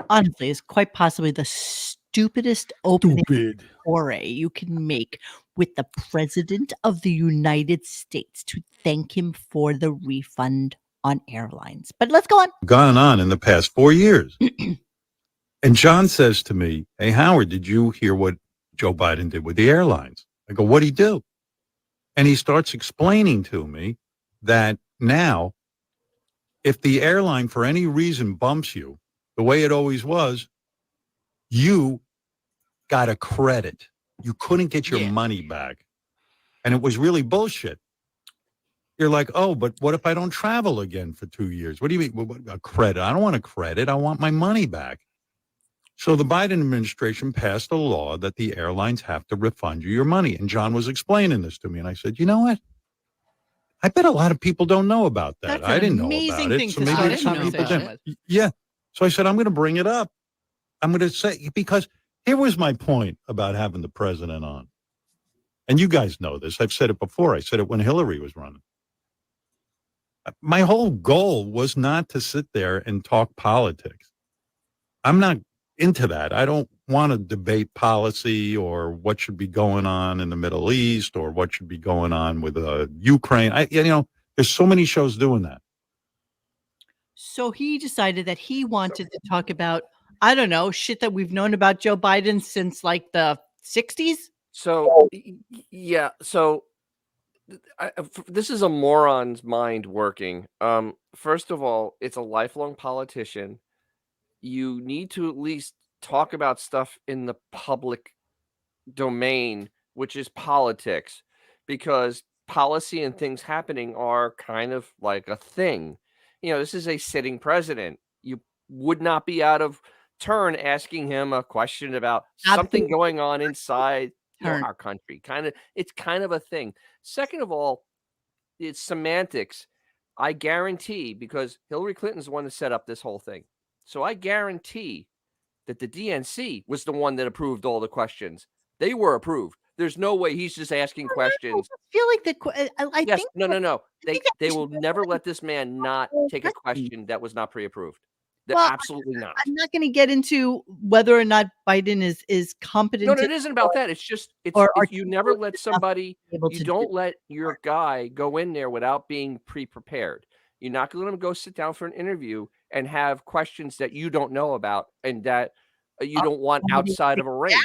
honestly is quite possibly the stupidest opening foray you can make with the president of the United States to thank him for the refund on airlines. But let's go on. Gone on in the past 4 years. And John says to me, hey, Howard, did you hear what Joe Biden did with the airlines? I go, what'd he do? And he starts explaining to me that now, if the airline for any reason bumps you, the way it always was, you got a credit. You couldn't get your money back. and it was really bullshit. You're like, oh, but what if I don't travel again for 2 years? What do you mean? A credit? I don't want a credit. I want my money back. So the Biden administration passed a law that the airlines have to refund you your money. And John was explaining this to me. And I said, you know what? I bet a lot of people don't know about that. I didn't know about it. So maybe some people didn't. Yeah. So I said, I'm going to bring it up. I'm going to say, because here was my point about having the president on. And you guys know this. I've said it before. I said it when Hillary was running. My whole goal was not to sit there and talk politics. I'm not into that. I don't want to debate policy or what should be going on in the Middle East or what should be going on with Ukraine. There's so many shows doing that. So he decided that he wanted to talk about, I don't know, shit that we've known about Joe Biden since like the 60s. So, yeah. So this is a moron's mind working. First of all, it's a lifelong politician. You need to at least talk about stuff in the public domain, which is politics, because policy and things happening are kind of like a thing. This is a sitting president. You would not be out of turn asking him a question about something going on inside our country. It's kind of a thing. Second of all, it's semantics. I guarantee, because Hillary Clinton's the one that set up this whole thing. So I guarantee that the DNC was the one that approved all the questions. They were approved. There's no way he's just asking questions. I feel like I yes, think no. They will never let this man not take a question that was not pre-approved. Absolutely not. I'm not going to get into whether or not Biden is competent. No, it isn't about that. It's just if you never let somebody, you don't let your guy go in there without being pre-prepared. You're not going to let him go sit down for an interview and have questions that you don't know about and that you don't want outside of a range.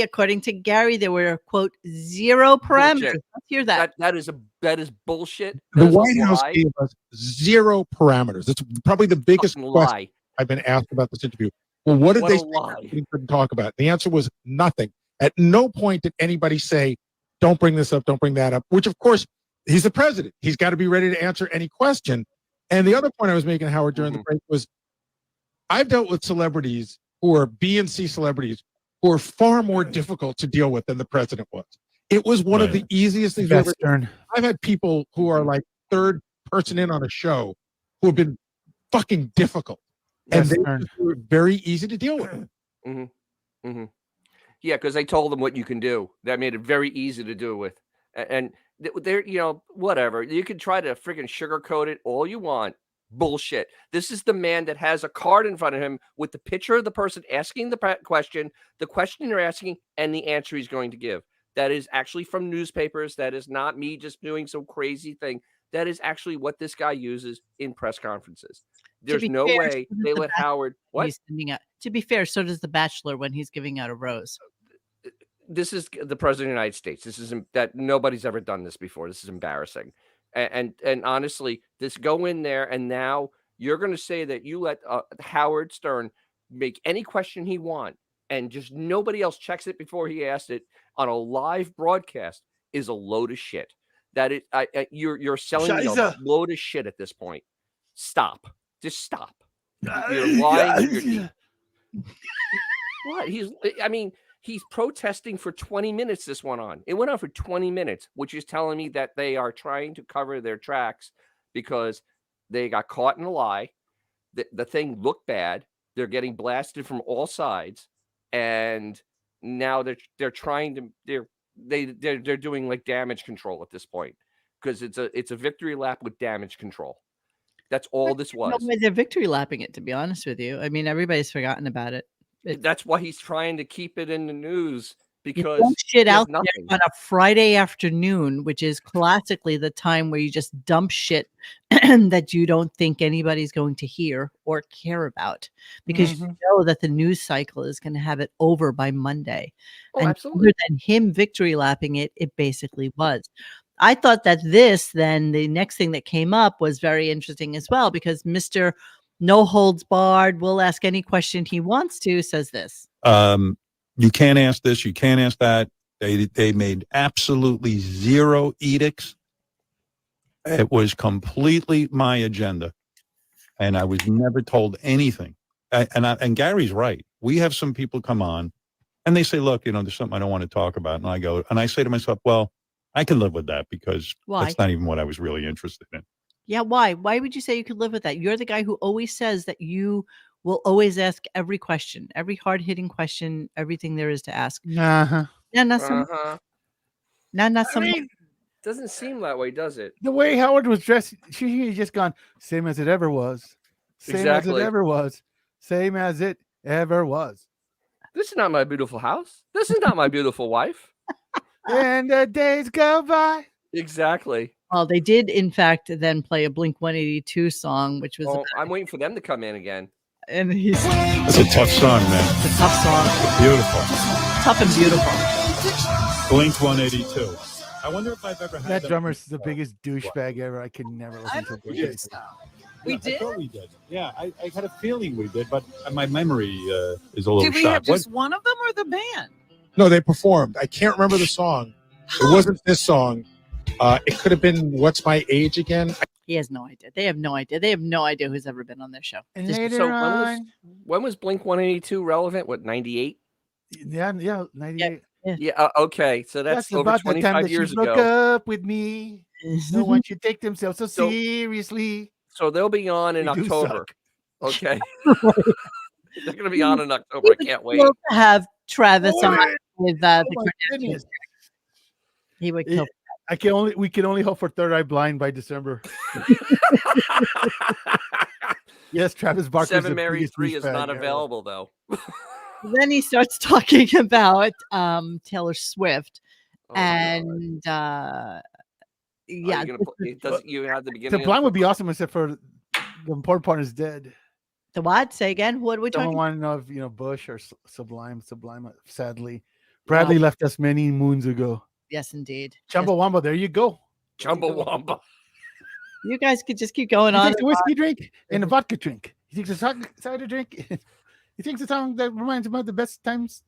According to Gary, there were, quote, 0 parameters. Bullshit. Let's hear that. That is bullshit. The White House gave us 0 parameters. It's probably the biggest question I've been asked about this interview. Well, what did they say we couldn't talk about? The answer was nothing. At no point did anybody say, don't bring this up, don't bring that up, which, of course, he's the president. He's got to be ready to answer any question. And the other point I was making, Howard, during the break was I've dealt with celebrities who are B and C celebrities who are far more difficult to deal with than the president was. It was one of the easiest things I've ever done. I've had people who are like third person in on a show who have been fucking difficult. And they were very easy to deal with. Yeah, because they told them what you can do. That made it very easy to do with. And they're, whatever. You can try to freaking sugarcoat it all you want. Bullshit. This is the man that has a card in front of him with the picture of the person asking the question they're asking, and the answer he's going to give. That is actually from newspapers. That is not me just doing some crazy thing. That is actually what this guy uses in press conferences. There's no way they let Howard. What? To be fair, so does the Bachelor when he's giving out a rose. This is the president of the United States. This is that nobody's ever done this before. This is embarrassing. And honestly, this go in there and now you're going to say that you let Howard Stern make any question he wants and just nobody else checks it before he asked it on a live broadcast is a load of shit. That it, you're selling me a load of shit at this point. Stop. Just stop. You're lying. What? He's protesting for 20 minutes. This went on. It went on for 20 minutes, which is telling me that they are trying to cover their tracks because they got caught in a lie. The thing looked bad. They're getting blasted from all sides, and now they're trying to they're doing like damage control at this point because it's a victory lap with damage control. That's all this was. No way they're victory lapping it, to be honest with you. I mean, everybody's forgotten about it. That's why he's trying to keep it in the news because shit out there on a Friday afternoon, which is classically the time where you just dump shit that you don't think anybody's going to hear or care about because you know that the news cycle is going to have it over by Monday. And absolutely. Other than him victory lapping it, it basically was. I thought that the next thing that came up was very interesting as well because Mr. No holds barred, will ask any question he wants to, says this. You can't ask this, you can't ask that. They made absolutely zero edicts. It was completely my agenda, and I was never told anything. And Gary's right. We have some people come on, and they say, "Look, there's something I don't want to talk about," and I say to myself, "Well, I can live with that because that's not even what I was really interested in." Yeah, why? Why would you say you could live with that? You're the guy who always says that you will always ask every question, every hard-hitting question, everything there is to ask. Uh-huh. Yeah, not some. Doesn't seem that way, does it? The way Howard was dressed, she had just gone, same as it ever was. Same as it ever was. Same as it ever was. This is not my beautiful house. This is not my beautiful wife. And the days go by. Exactly. Well, they did, in fact, then play a Blink-182 song, which was. Oh, I'm waiting for them to come in again. And he's. It's a tough song, man. It's a tough song. Beautiful. Tough and beautiful. Blink-182. I wonder if I've ever had that drummer's the biggest douchebag ever. I can never listen to it. We did? I thought we did. Yeah, I had a feeling we did, but my memory is a little Did we shot. have just one of them or the band? No, they performed. I can't remember the song. It wasn't this song. It could have been "What's My Age Again." He has no idea. They have no idea. They have no idea who's ever been on their show. And Just- later So on, when was Blink-182 relevant? What, 98? yeah, 98. Yeah. Okay. So that's over about the time 25 that years she broke ago. up with me. No one should take themselves so seriously. So they'll be on in They do October. suck. Okay. They're going to be on in October. I can't wait. We'll have Travis on with the my Kardashians. goodness. He would kill. We can only hope for Third Eye Blind by December. Yes, Travis Barker. 7 Mary 3 is not available, though. Then he starts talking about Taylor Swift, and you have the beginning. The Blind would be awesome, except for the important part is dead. The what? Say again. What are we talking? Don't want to know if Bush or Sublime. Sadly, Bradley left us many moons ago. Yes, indeed. Chumbawamba, there you go. Chumbawamba. You guys could just keep going He on. takes a whiskey drink and a vodka drink. He takes a cider drink. He thinks a song that reminds him of the best times.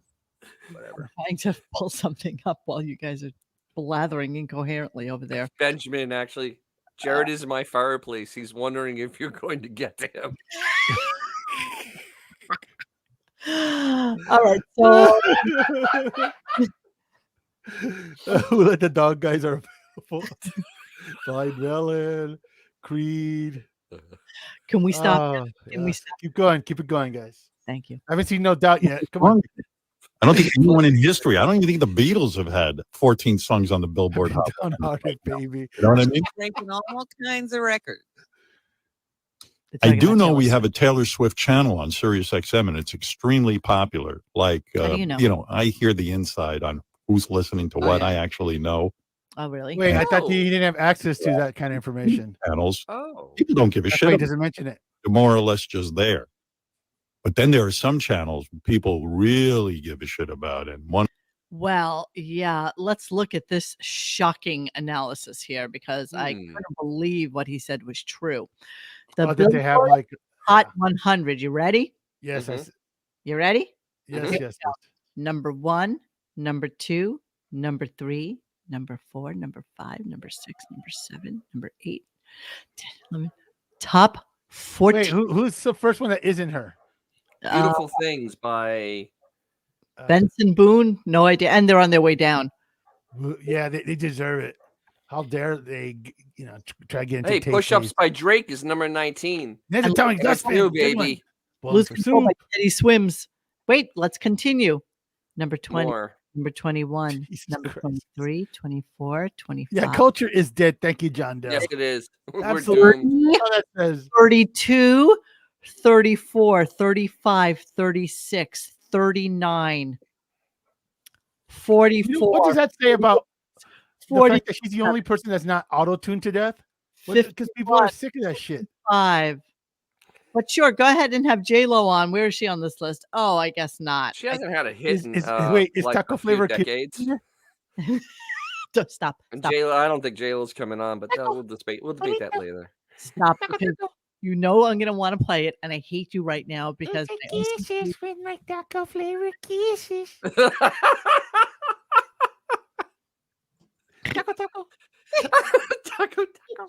Whatever. Trying to pull something up while you guys are blathering incoherently over there. Benjamin, actually. Jared is in my fireplace. He's wondering if you're going to get to him. All right. So Who let the dog guys are available? Blind Melon, Creed. Can we stop? Can we stop? Keep going. Keep it going, guys. Thank you. I haven't seen No Doubt yet. Come on. I don't think anyone in history. I don't even think the Beatles have had 14 songs on the Billboard Hot. Downhearted, baby. You know what I mean? Breaking all kinds of records. I do know we have a Taylor Swift channel on SiriusXM, and it's extremely popular. Like, How do you know? I hear the inside on who's listening to what. I actually know Oh, really? Wait, I thought you didn't have access to that kind of information. channels. Oh. People don't give a That's why he shit. doesn't mention it. They're more or less just there. But then there are some channels people really give a shit about, and one. Well, yeah. Let's look at this shocking analysis here because I couldn't believe what he said was true. The Did they have Billboard like Hot 100. You ready? yes, You ready? yes, Here yes. we go. Number 1, number 2, number 3, number 4, number 5, number 6, number 7, number 8, 10, 11. Top 14. Wait, who's the first one that isn't her? Beautiful Things by Benson Boone, no idea, and they're on their way down. Yeah, they deserve it. How dare they, try to get into Hey, tape Push Ups please. by Drake is number 19. There's a Tommy That's Gus new, fan. Good one. baby. Bowling Lose for Control by Soup. Teddy Swims. Wait, let's continue. Number 20, More. number 21, Jesus number Christ. 23, 24, 25. Yeah, culture is dead. Thank you, John Doe. Yes, it is. We're Absolutely. doomed. That's all that says. 32, 34, 35, 36, 39, 44. What does that say about the 40, fact that she's the only person that's not auto-tuned to death? Because people are 51, sick of that shit. 5. But sure, go ahead and have J-Lo on. Where is she on this list? Oh, I guess not. She hasn't had a hit in Wait, is like Taco a few Flavor decades. Stop. And Stop. I don't think J-Lo's coming on, but we'll debate that later. Stop. Because you know I'm going to want to play it, and I hate you right now because Kisses with my Taco Flavor kisses. Taco, taco. Taco, taco.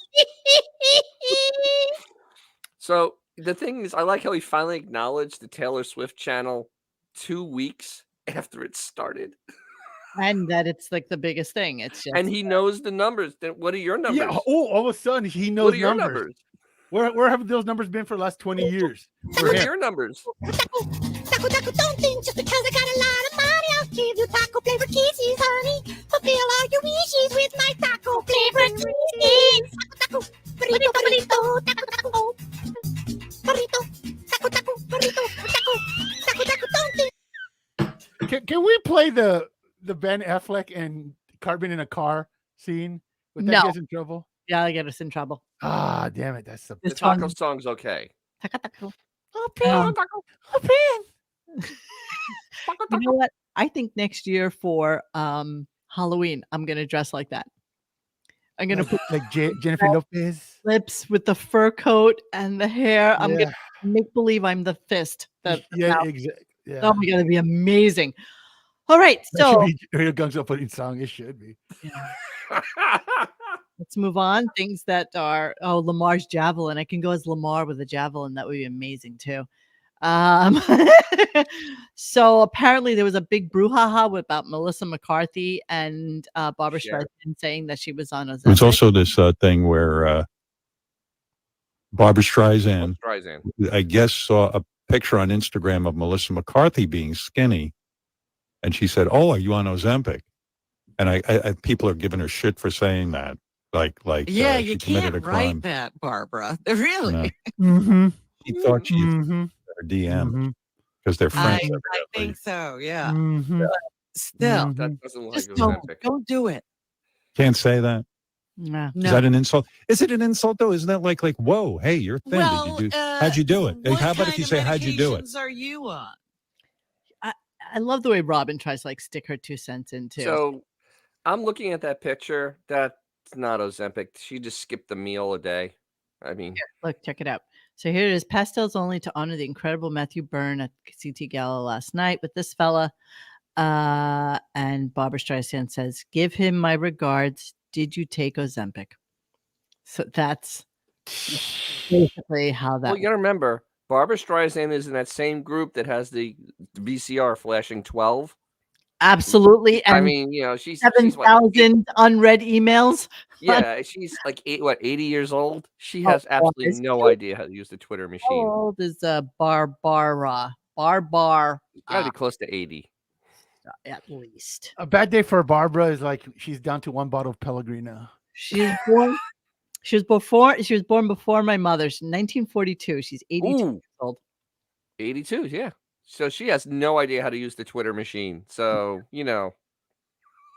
So the thing is, I like how he finally acknowledged the Taylor Swift channel 2 weeks after it started. And that it's like the biggest thing. It's just And he knows the numbers. Then what are your numbers? Yeah. Oh, all of a sudden he knows What are your numbers. numbers? Where have those numbers been for the last 20 years? What are your numbers? Taco, taco, don't think just because I got a lot of money, I'll give you taco flavored kisses, honey. Fulfill all your wishes with my taco flavored kisses. Taco, taco, burrito, burrito, taco, taco, burrito, taco, taco, burrito, taco, taco, taco, don't think. Can we play the Ben Affleck and Carbon in a car scene? Would that No. get us in trouble? Yeah, I get us in trouble. Ah, damn it. That's The taco song's okay. Taco, taco. Open. Open. You know what? I think next year for Halloween, I'm gonna dress like that. I'm gonna put like Jennifer Lopez lips with the fur coat and the hair. I'm Yeah. gonna make believe I'm the fist. Yeah, exactly. Yeah. Oh my god, it'd be amazing. All right, so RadioGunk's opening song. It should be. let's move on. Things that are Lamar's javelin. I can go as Lamar with a javelin. That would be amazing too. So apparently there was a big brouhaha about Melissa McCarthy and Barbara Streisand saying that she was on a. There's also this thing where Barbara Streisand, I guess, saw a picture on Instagram of Melissa McCarthy being skinny, and she said, "Oh, are you on Ozempic?" And I people are giving her shit for saying that, like yeah, she you committed can't a crime. write that, Barbara. Really? Mm-hmm. He thought she her DM because they're friends. I think so. Yeah. Mm-hmm. Still, That doesn't like just Ozempic. don't do it. Can't say that. No. Is that an insult? Is it an insult though? Isn't that like whoa, hey, you're thin. Well, Did you do? How'd you do it? How about if you say how'd you do it? What medications are you on? I love the way Robin tries to like stick her 2 cents into. So I'm looking at that picture. That's not Ozempic. She just skipped a meal a day. I mean, Look, check it out. So here it is, pastels only to honor the incredible Matthew Byrne at CT Gala last night with this fella. And Barbara Streisand says, "Give him my regards. Did you take Ozempic?" So that's basically how that. well, you got to remember, Barbara Streisand is in that same group that has the VCR flashing 12. Absolutely. And I mean, you know, she's 7,000 unread emails. Yeah, she's like 80 years old. She has absolutely no idea how to use the Twitter machine. How old is Barbara? Gotta be close to 80. At least. A bad day for Barbara is like she's down to 1 bottle of Pellegrino. She was born before my mother. She's 1942. She's 82 years old. 82, yeah. So she has no idea how to use the Twitter machine. So, you know.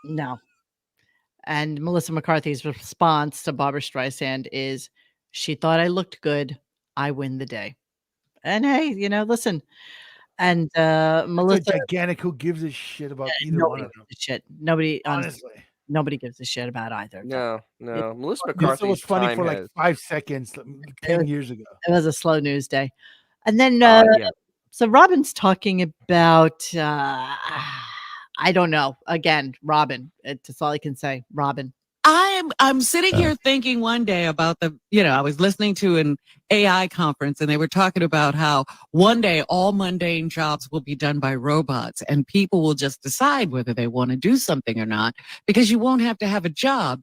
No. And Melissa McCarthy's response to Barbara Streisand is, she thought I looked good. I win the day. And hey, listen. And Melissa, gigantic. Who gives a shit about either one of them? Shit. Nobody, honestly, nobody gives a shit about either. No. Melissa This McCarthy was funny for like 5 seconds 10 years ago. It was a slow news day. And then, yeah. So Robin's talking about, I don't know. Again, Robin. That's all I can say. Robin. I'm sitting here thinking one day about I was listening to an AI conference and they were talking about how one day all mundane jobs will be done by robots and people will just decide whether they want to do something or not because you won't have to have a job.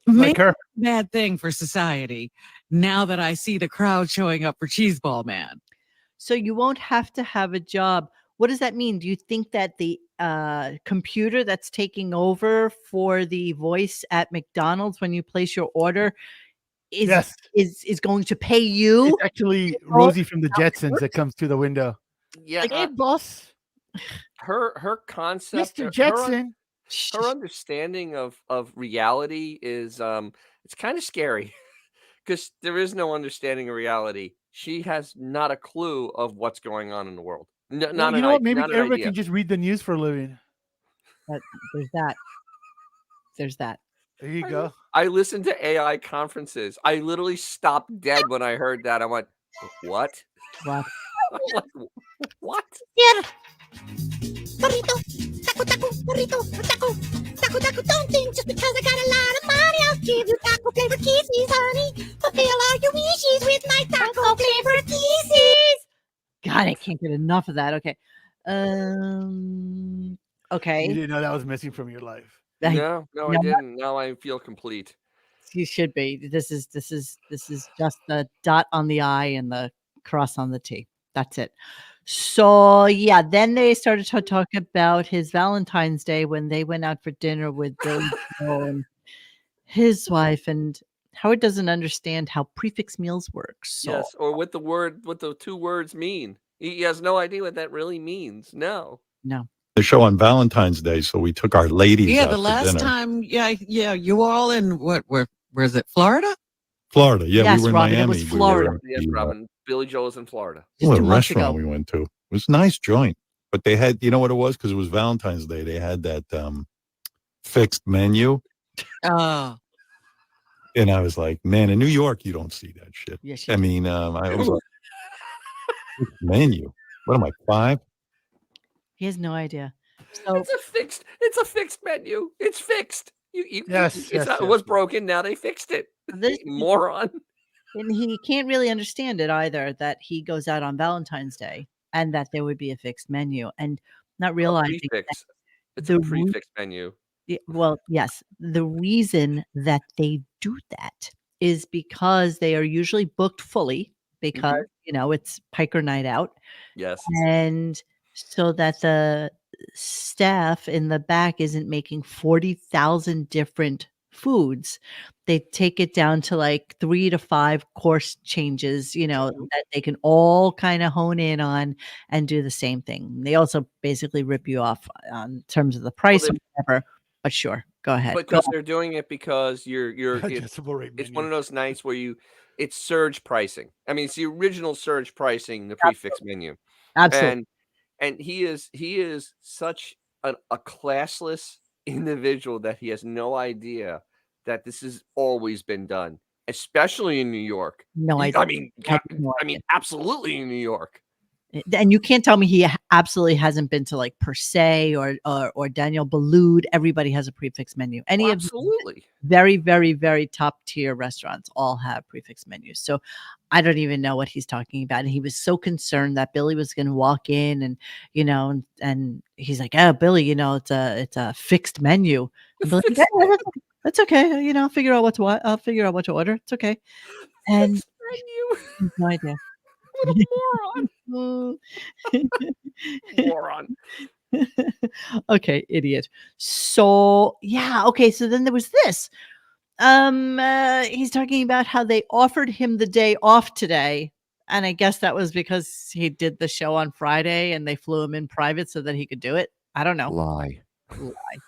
Like her. Bad thing for society now that I see the crowd showing up for Cheeseball Man. So you won't have to have a job. What does that mean? Do you think that the computer that's taking over for the voice at McDonald's when you place your order is going to pay you? It's actually Rosie from the Jetsons that comes through the window. Yeah. Like, hey, boss. Her concept, Mr. Jetson. Her understanding of reality is it's kind of scary because there is no understanding of reality. She has not a clue of what's going on in the world. No, You know what? Maybe everybody can just read the news for a living. But there's that. There's that. There you go. I listened to AI conferences. I literally stopped dead when I heard that. I went, what? What? I'm like, what? Yeah. Burrito, taco, taco, burrito, taco, taco, taco, don't think just because I got kisses, honey. Fulfill all your wishes with my taco flavored kisses. God, I can't get enough of that. Okay. Okay. You didn't know that was missing from your life. No, I didn't. Now I feel complete. You should be. This is just the dot on the I and the cross on the T. That's it. So yeah, then they started to talk about his Valentine's Day when they went out for dinner with Billy Joel and his wife, and Howard doesn't understand how prefix meals work. So Yes, or what the two words mean. He has no idea what that really means. No. The show on Valentine's Day, so we took our ladies out the to last dinner. time, you all in where's it, Florida? Florida, yeah, Yes, we were in Robin, it Miami. was Florida. Yes, Robin. Billy Joel is in Florida. What a 2 months restaurant ago. we went to. It was a nice joint. But they had, you know what it was? Because it was Valentine's Day. They had that fixed menu. Oh. And I was like, man, in New York, you don't see that shit. Yes, I mean, I was like, fixed menu. What am I, 5? He has no idea. So It's a fixed menu. It's fixed. It was broken. Now they fixed it. This moron. And he can't really understand it either, that he goes out on Valentine's Day and that there would be a fixed menu, and not realizing Prefix. that It's a prefix menu. well, yes, the reason that they do that is because they are usually booked fully because it's Piker night out. Yes. And so that the staff in the back isn't making 40,000 different foods. They take it down to like 3 to 5 course changes, that they can all kind of hone in on and do the same thing. They also basically rip you off on terms of the price or whatever. But sure, go ahead. Because they're doing it because it's Adjustable rate it's menu. one of those nights where it's surge pricing. I mean, it's the original surge pricing, the prefix menu. Absolutely. And he is such a classless individual that he has no idea that this has always been done, especially in New York. No idea. I mean, absolutely in New York. And you can't tell me he absolutely hasn't been to like Per Se or Daniel Boulud. Everybody has a prefix menu. Absolutely. Very, very, very top tier restaurants all have prefix menus. So I don't even know what he's talking about. And he was so concerned that Billy was going to walk in and, and he's like, "Oh, Billy, it's a fixed menu." And Billy's like, "Yeah, that's okay. I'll figure out what to order. It's okay." And menu. No idea. What a moron. Moron. Okay, idiot. So yeah, okay. So then there was this. He's talking about how they offered him the day off today, and I guess that was because he did the show on Friday, and they flew him in private so that he could do it. I don't know. Lie.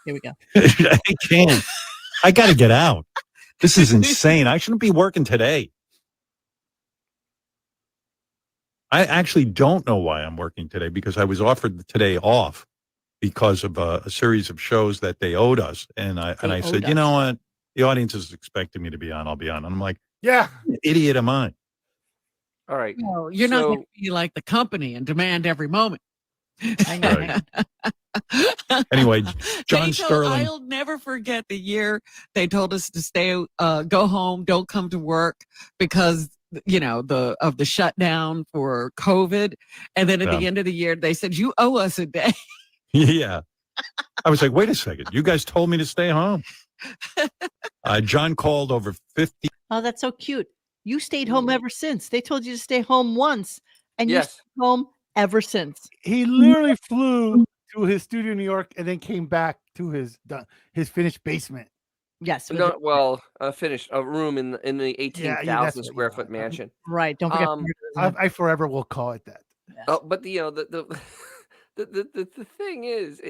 Here we go. I can't. I got to get out. This is insane. I shouldn't be working today. I actually don't know why I'm working today, because I was offered today off because of a series of shows that they owed us. And I said, you know what? The audience is expecting me to be on. I'll be on. And I'm like, yeah, idiot am I. All right. No, you're not going to be like the company and demand every moment. I know. Anyway, John Sterling. I'll never forget the year they told us to stay, go home, don't come to work because of the shutdown for COVID. And then at the end of the year, they said, "You owe us a day." Yeah. I was like, wait a second. You guys told me to stay home. John called over 50. Oh, that's so cute. You stayed home ever since. They told you to stay home once, and you Yes. stayed home ever since. He literally flew to his studio in New York and then came back to his finished basement. Yes. No, well, finished a room in the 18,000 square foot mansion. Right. Don't forget. I forever will call it that. Oh, but the thing is,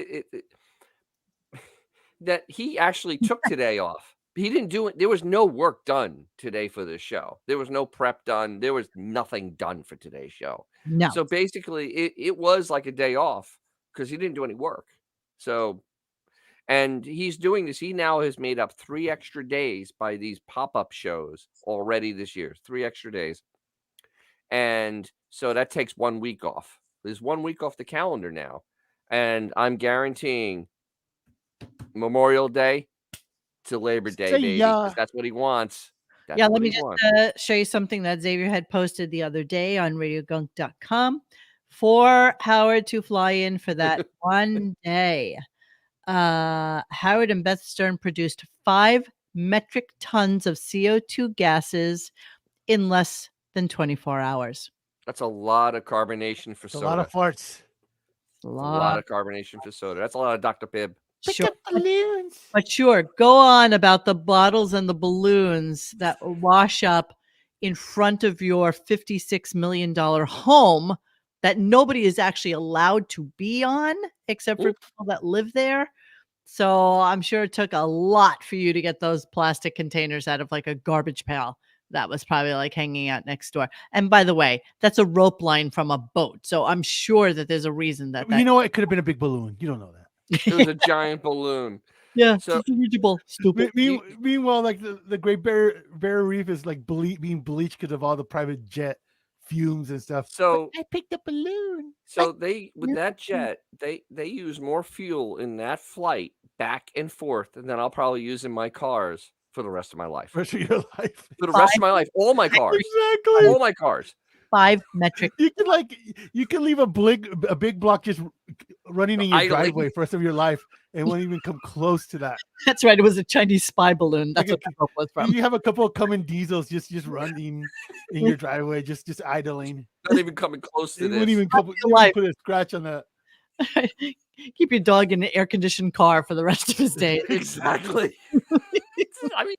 that he actually took today off. He didn't do it. There was no work done today for this show. There was no prep done. There was nothing done for today's show. No. So basically, it was like a day off because he didn't do any work. So, and he's doing this. He now has made up 3 extra days by these pop-up shows already this year. 3 extra days. And so that takes 1 week off. There's 1 week off the calendar now. And I'm guaranteeing Memorial Day to Labor Day, baby. 'Cause that's what he wants. That's yeah, what let me he just wants. show you something that Xavier had posted the other day on RadioGunk.com for Howard to fly in for that one day. Howard and Beth Stern produced 5 metric tons of CO2 gases in less than 24 hours. That's a lot of carbonation for It's soda. a lot of farts. A lot of carbonation for soda. That's a lot of Dr. Pibb. Sure. But sure, go on about the bottles and the balloons that wash up in front of your $56 million home that nobody is actually allowed to be on except for people that live there. So I'm sure it took a lot for you to get those plastic containers out of like a garbage pail that was probably like hanging out next door. And by the way, that's a rope line from a boat. So I'm sure that there's a reason that You know what? It could have been a big balloon. You don't know that. It was a giant balloon. Yeah, so stupid. Meanwhile, like the Great Barrier Reef is like being bleached because of all the private jet fumes and stuff. So I picked a balloon. So they with that jet, they use more fuel in that flight back and forth than I'll probably use in my cars for the rest of my life. Rest of your life. For the rest of my life, all my cars. Exactly. All my cars. 5 metric. You can leave a big block just running in your driveway for the rest of your life and won't even come close to that. That's right. It was a Chinese spy balloon. That's what that was from. You have a couple of Cummins diesels just running in your driveway, just idling. Not even coming close to It this. wouldn't even put a scratch on that. Keep your dog in an air-conditioned car for the rest of his day. Exactly. I mean,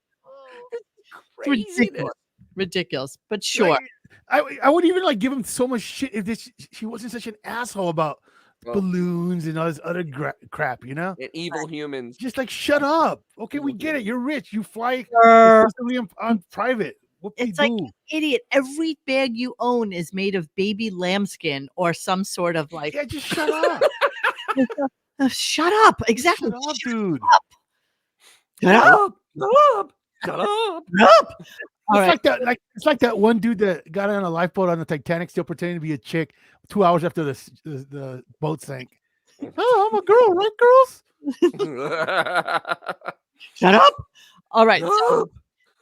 it's ridiculous. But sure. Like, I would even like give him so much shit if she wasn't such an asshole about balloons and all this other crap, you know? And evil humans. Just like shut up. Okay, we get it. You're rich. You fly on private. It's like, idiot. Every bag you own is made of baby lambskin or some sort of like. Yeah, just shut up. Shut up. Exactly. Shut up, dude. Shut up. Shut up. Shut up. Shut up. It's like that one dude that got on a lifeboat on the Titanic, still pretending to be a chick 2 hours after the boat sank. Oh, I'm a girl, right, girls? Shut up. All right. So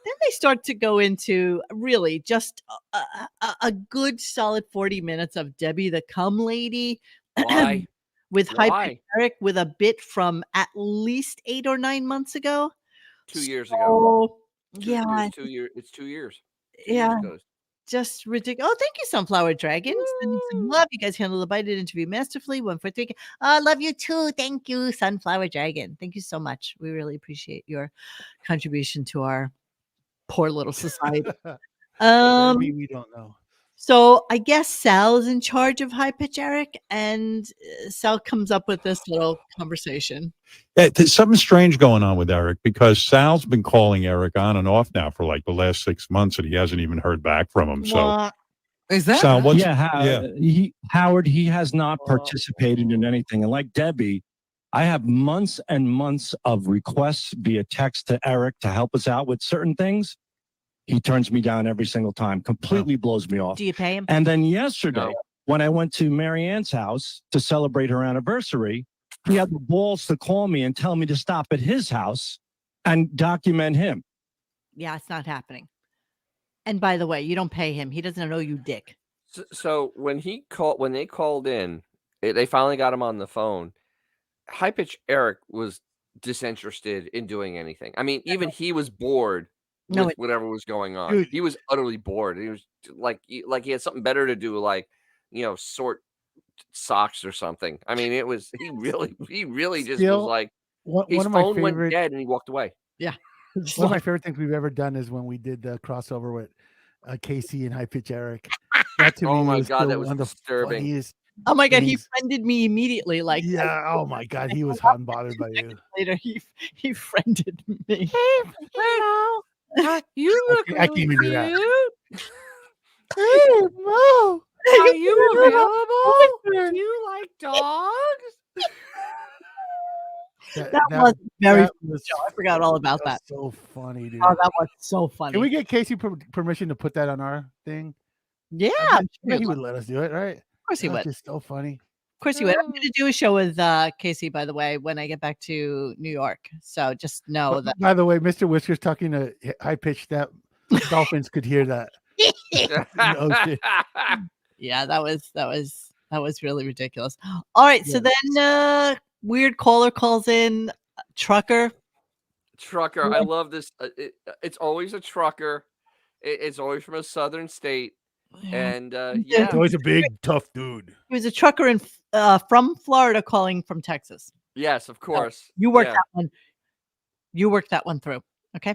then they start to go into really just a good solid 40 minutes of Debbie the Cum Lady. Why? With Hyperic with a bit from at least 8 or 9 months ago. 2 years ago. Yeah. 2 years. It's 2 years. Yeah. Just ridiculous. Oh, thank you, Sunflower Dragon. Sending some love. You guys handled the Bited interview masterfully. 143. Love you too. Thank you, Sunflower Dragon. Thank you so much. We really appreciate your contribution to our poor little society. We don't know. So I guess Sal's in charge of High Pitch Eric, and Sal comes up with this little conversation. Yeah, there's something strange going on with Eric because Sal's been calling Eric on and off now for like the last 6 months, and he hasn't even heard back from him. So, is that Sal? Howard? He has not participated in anything, and like Debbie, I have months and months of requests via text to Eric to help us out with certain things. He turns me down every single time, completely blows me off. Do you pay him? And then yesterday, when I went to Mary Ann's house to celebrate her anniversary, he had the balls to call me and tell me to stop at his house and document him. Yeah, it's not happening. And by the way, you don't pay him. He doesn't know you, dick. So when they called in, they finally got him on the phone. High Pitch Eric was disinterested in doing anything. I mean, even he was bored. With whatever was going on, dude. He was utterly bored. He was like he had something better to do, like sort socks or something. I mean, it was he really just was like his phone went dead and he walked away. Yeah, one of my favorite things we've ever done is when we did the crossover with Casey and High Pitch Eric. That to oh me my was god, that was one of the disturbing. funniest. Oh my god, he friended me immediately. Like oh my god, he was hot and bothered by you. Later, he friended me. Hey, hello. You look I can't even do that. Hey, Mo. Are you available? Do you like dogs? That was very funny. I forgot all about that. So funny, dude. Oh, that was so funny. Can we get Casey permission to put that on our thing? Yeah, he would let us do it, right? Of course he would. That's just so funny. Of course you would. I'm going to do a show with Casey, by the way, when I get back to New York. So just know that. By the way, Mr. Whiskers talking to High Pitch that Dolphins could hear that. Oh, shit. Yeah, that was really ridiculous. All right, so then weird caller calls in, trucker. Trucker, I love this. It's always a trucker. It's always from a southern state, and He's always a big, tough dude. He was a trucker from Florida calling from Texas. Yes, of course. You worked that one. You worked that one through. Okay.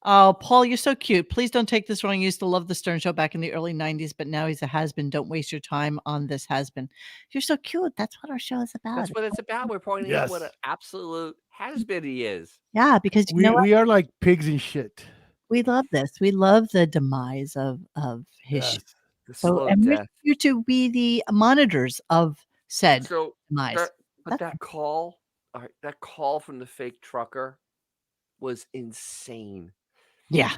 Oh, Paul, you're so cute. Please don't take this wrong. I used to love the Stern Show back in the early 90s, but now he's a has-been. Don't waste your time on this has-been. You're so cute. That's what our show is about. That's what it's about. We're pointing out what an absolute has-been he is. Yeah, because we are like pigs and shit. We love this. We love the demise of his shit. And we're here to be the monitors of said demise. That call from the fake trucker was insane. Yeah.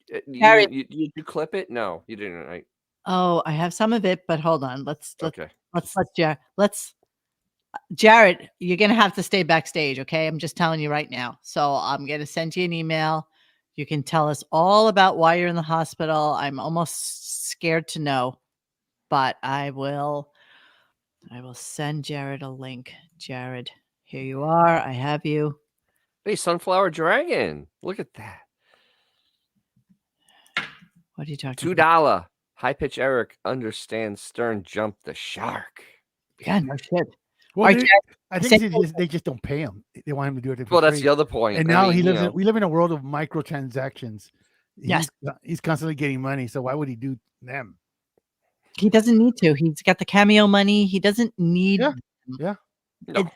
Did you clip it? No, you didn't, right? Oh, I have some of it, but hold on. Let's let Jared, you're gonna have to stay backstage, okay? I'm just telling you right now. So I'm gonna send you an email. You can tell us all about why you're in the hospital. I'm almost scared to know, but I will send Jared a link. Jared, here you are. I have you. Hey, Sunflower Dragon. Look at that. What are you talking $2. High pitch Eric understands Stern jumped the shark. Yeah, no shit. Well, I think they just don't pay him. They want him to do it. Well, that's the other point. And now we live in a world of microtransactions. He's constantly getting money. So why would he do them? He doesn't need to. He's got the cameo money. He doesn't need. Yeah. No.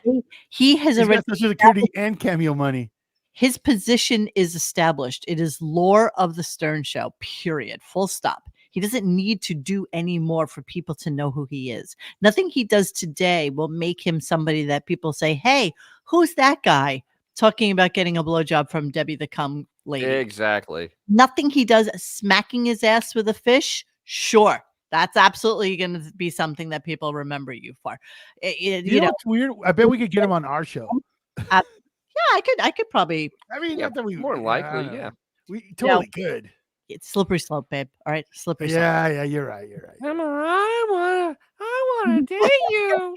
He has He's already got Social Security and cameo money. His position is established. It is lore of the Stern Show, period. Full stop. He doesn't need to do any more for people to know who he is. Nothing he does today will make him somebody that people say, hey, who's that guy talking about getting a blowjob from Debbie the Cum lady? Exactly. Nothing he does smacking his ass with a fish, sure. That's absolutely going to be something that people remember you for. You know what's weird? I bet we could get him on our show. Yeah, I could probably. I mean, yeah, more than likely, yeah. We totally could. It's slippery slope, babe. All right, slippery slope. Yeah, you're right. I wanna date you.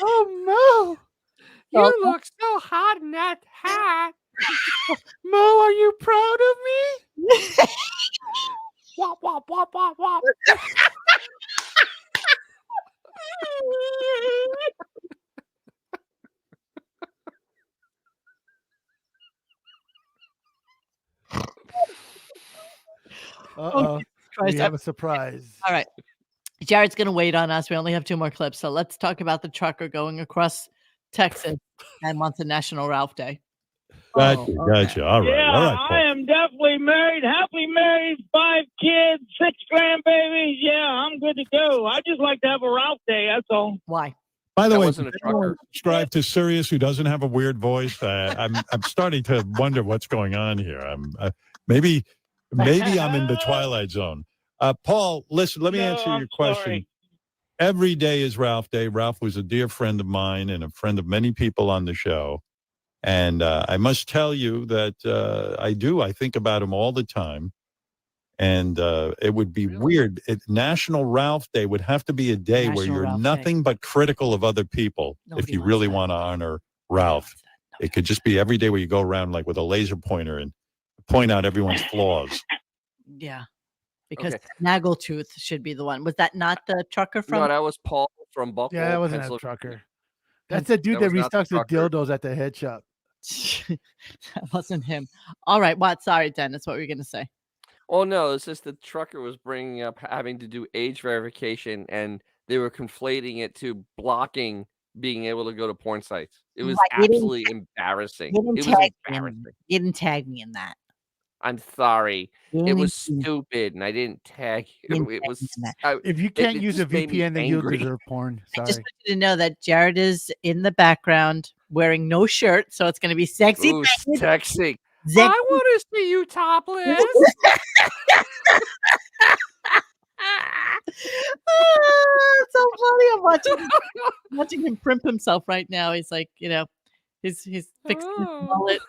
Oh, Mo, you look so hot in that hat. Mo, are you proud of me? Wop wop wop wop wop. Uh-oh. We have a surprise. All right. Jared's going to wait on us. We only have 2 more clips. So let's talk about the trucker going across Texas and wants a National Ralph Day. Gotcha. All right. Yeah, All right, I am definitely married, happily married, 5 kids, 6 grandbabies. Yeah, I'm good to go. I just like to have a Ralph Day. That's all. Why? By the way, subscribe to Sirius who doesn't have a weird voice. I'm starting to wonder what's going on here. Maybe I'm in the Twilight Zone. Paul, listen, let me answer your question. Sorry. Every day is Ralph Day. Ralph was a dear friend of mine and a friend of many people on the show. And I must tell you that I think about him all the time. And it would be weird. National Ralph Day would have to be a day where you're nothing but critical of other people if you really want to honor Ralph. It could just be every day where you go around like with a laser pointer and point out everyone's flaws. Yeah. Because Snaggletooth should be the one. Was that not the trucker from? No, that was Paul from Buffalo. Yeah, that wasn't a trucker. That's the dude that restocks the dildos at the head shop. That wasn't him. All right. What? Sorry, Dennis. What were you going to say? Oh, no. It's just the trucker was bringing up having to do age verification, and they were conflating it to blocking being able to go to porn sites. It was absolutely embarrassing. It was embarrassing. You didn't tag me in that. I'm sorry. It was stupid, and I didn't tag you. It was. If you can't use a VPN, then you deserve porn. Sorry. I just want you to know that Jared is in the background wearing no shirt, so it's going to be sexy. Ooh, sexy. I want to see you topless. It's so funny. I'm watching him primp himself right now. He's like, He's fixing his mullet.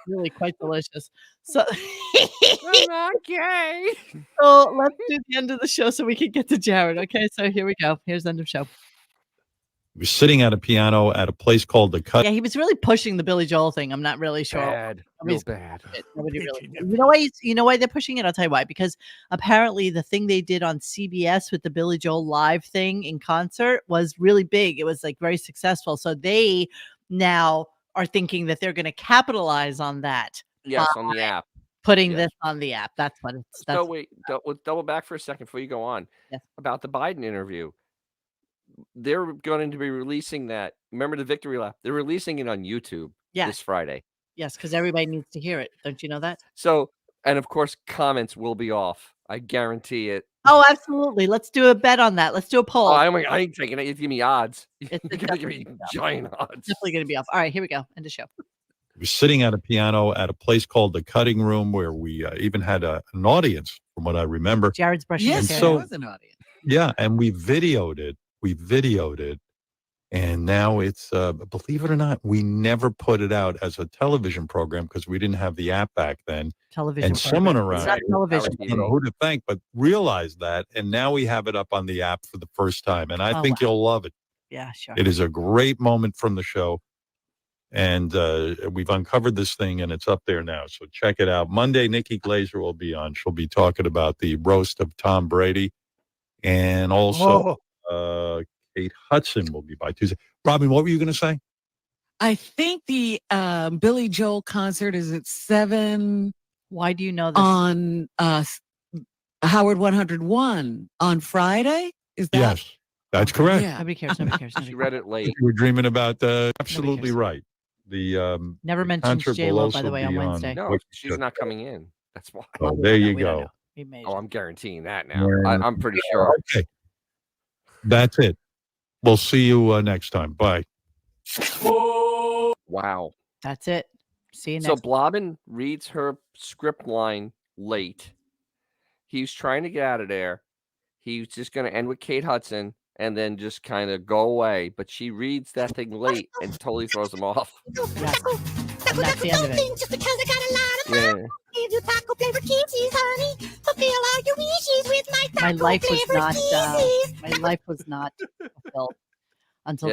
Really quite delicious. So I'm not gay. So let's do the end of the show so we can get to Jared. Okay, so here we go. Here's the end of show. He was sitting at a piano at a place called the Cut. Yeah, he was really pushing the Billy Joel thing. I'm not really sure. Real bad. Nobody really. You know why they're pushing it? I'll tell you why. Because apparently the thing they did on CBS with the Billy Joel live thing in concert was really big. It was like very successful. So they now are thinking that they're going to capitalize on that. Yes, on the app. Putting this on the app. That's what it's. That's So wait, double back for a second before you go on. Yes. About the Biden interview. They're going to be releasing that. Remember the victory lap? They're releasing it on YouTube this Friday. Yes, because everybody needs to hear it. Don't you know that? So, and of course, comments will be off. I guarantee it. Oh, absolutely. Let's do a bet on that. Let's do a poll. Oh, I ain't taking it. You give me odds. You're going to give me giant odds. Definitely going to be off. All right, here we go. End of show. He was sitting at a piano at a place called the Cutting Room, where we even had an audience, from what I remember. Jared's brushing his hair. So, there was an audience. Yeah, and we videoed it. And now it's, believe it or not, we never put it out as a television program because we didn't have the app back then. Television and program. someone around It's not here, television. I don't know who to thank, but realized that. And now we have it up on the app for the first time. And I think you'll love it. Yeah, sure. It is a great moment from the show. And we've uncovered this thing, and it's up there now. So check it out. Monday, Nikki Glazer will be on. She'll be talking about the roast of Tom Brady. And also, Kate Hudson will be by Tuesday. Robin, what were you going to say? I think the Billy Joel concert is at 7. Why do you know this? On Howard 101 on Friday? Is that? Yes, that's correct. Yeah. Nobody cares. Nobody cares. She read it late. You were dreaming about absolutely right. The Never the mentions concert J-Lo, will by also the way, on be Wednesday. No, she's not coming in. That's why. Oh, there you go. Oh, I'm guaranteeing that now. I'm pretty sure. Okay. That's it. We'll see you next time. Bye. Wow. That's it. See you next So Blobbin reads her script line late. He's trying to get out of there. He's just going to end with Kate Hudson and then just kind of go away. But she reads that thing late and totally throws him off. And that's the end of it. Just because I got a lot of Yeah. money. Give you taco flavored kisses, honey. Fulfill all your wishes with my My taco life was flavored not. kisses. My life was not fulfilled until.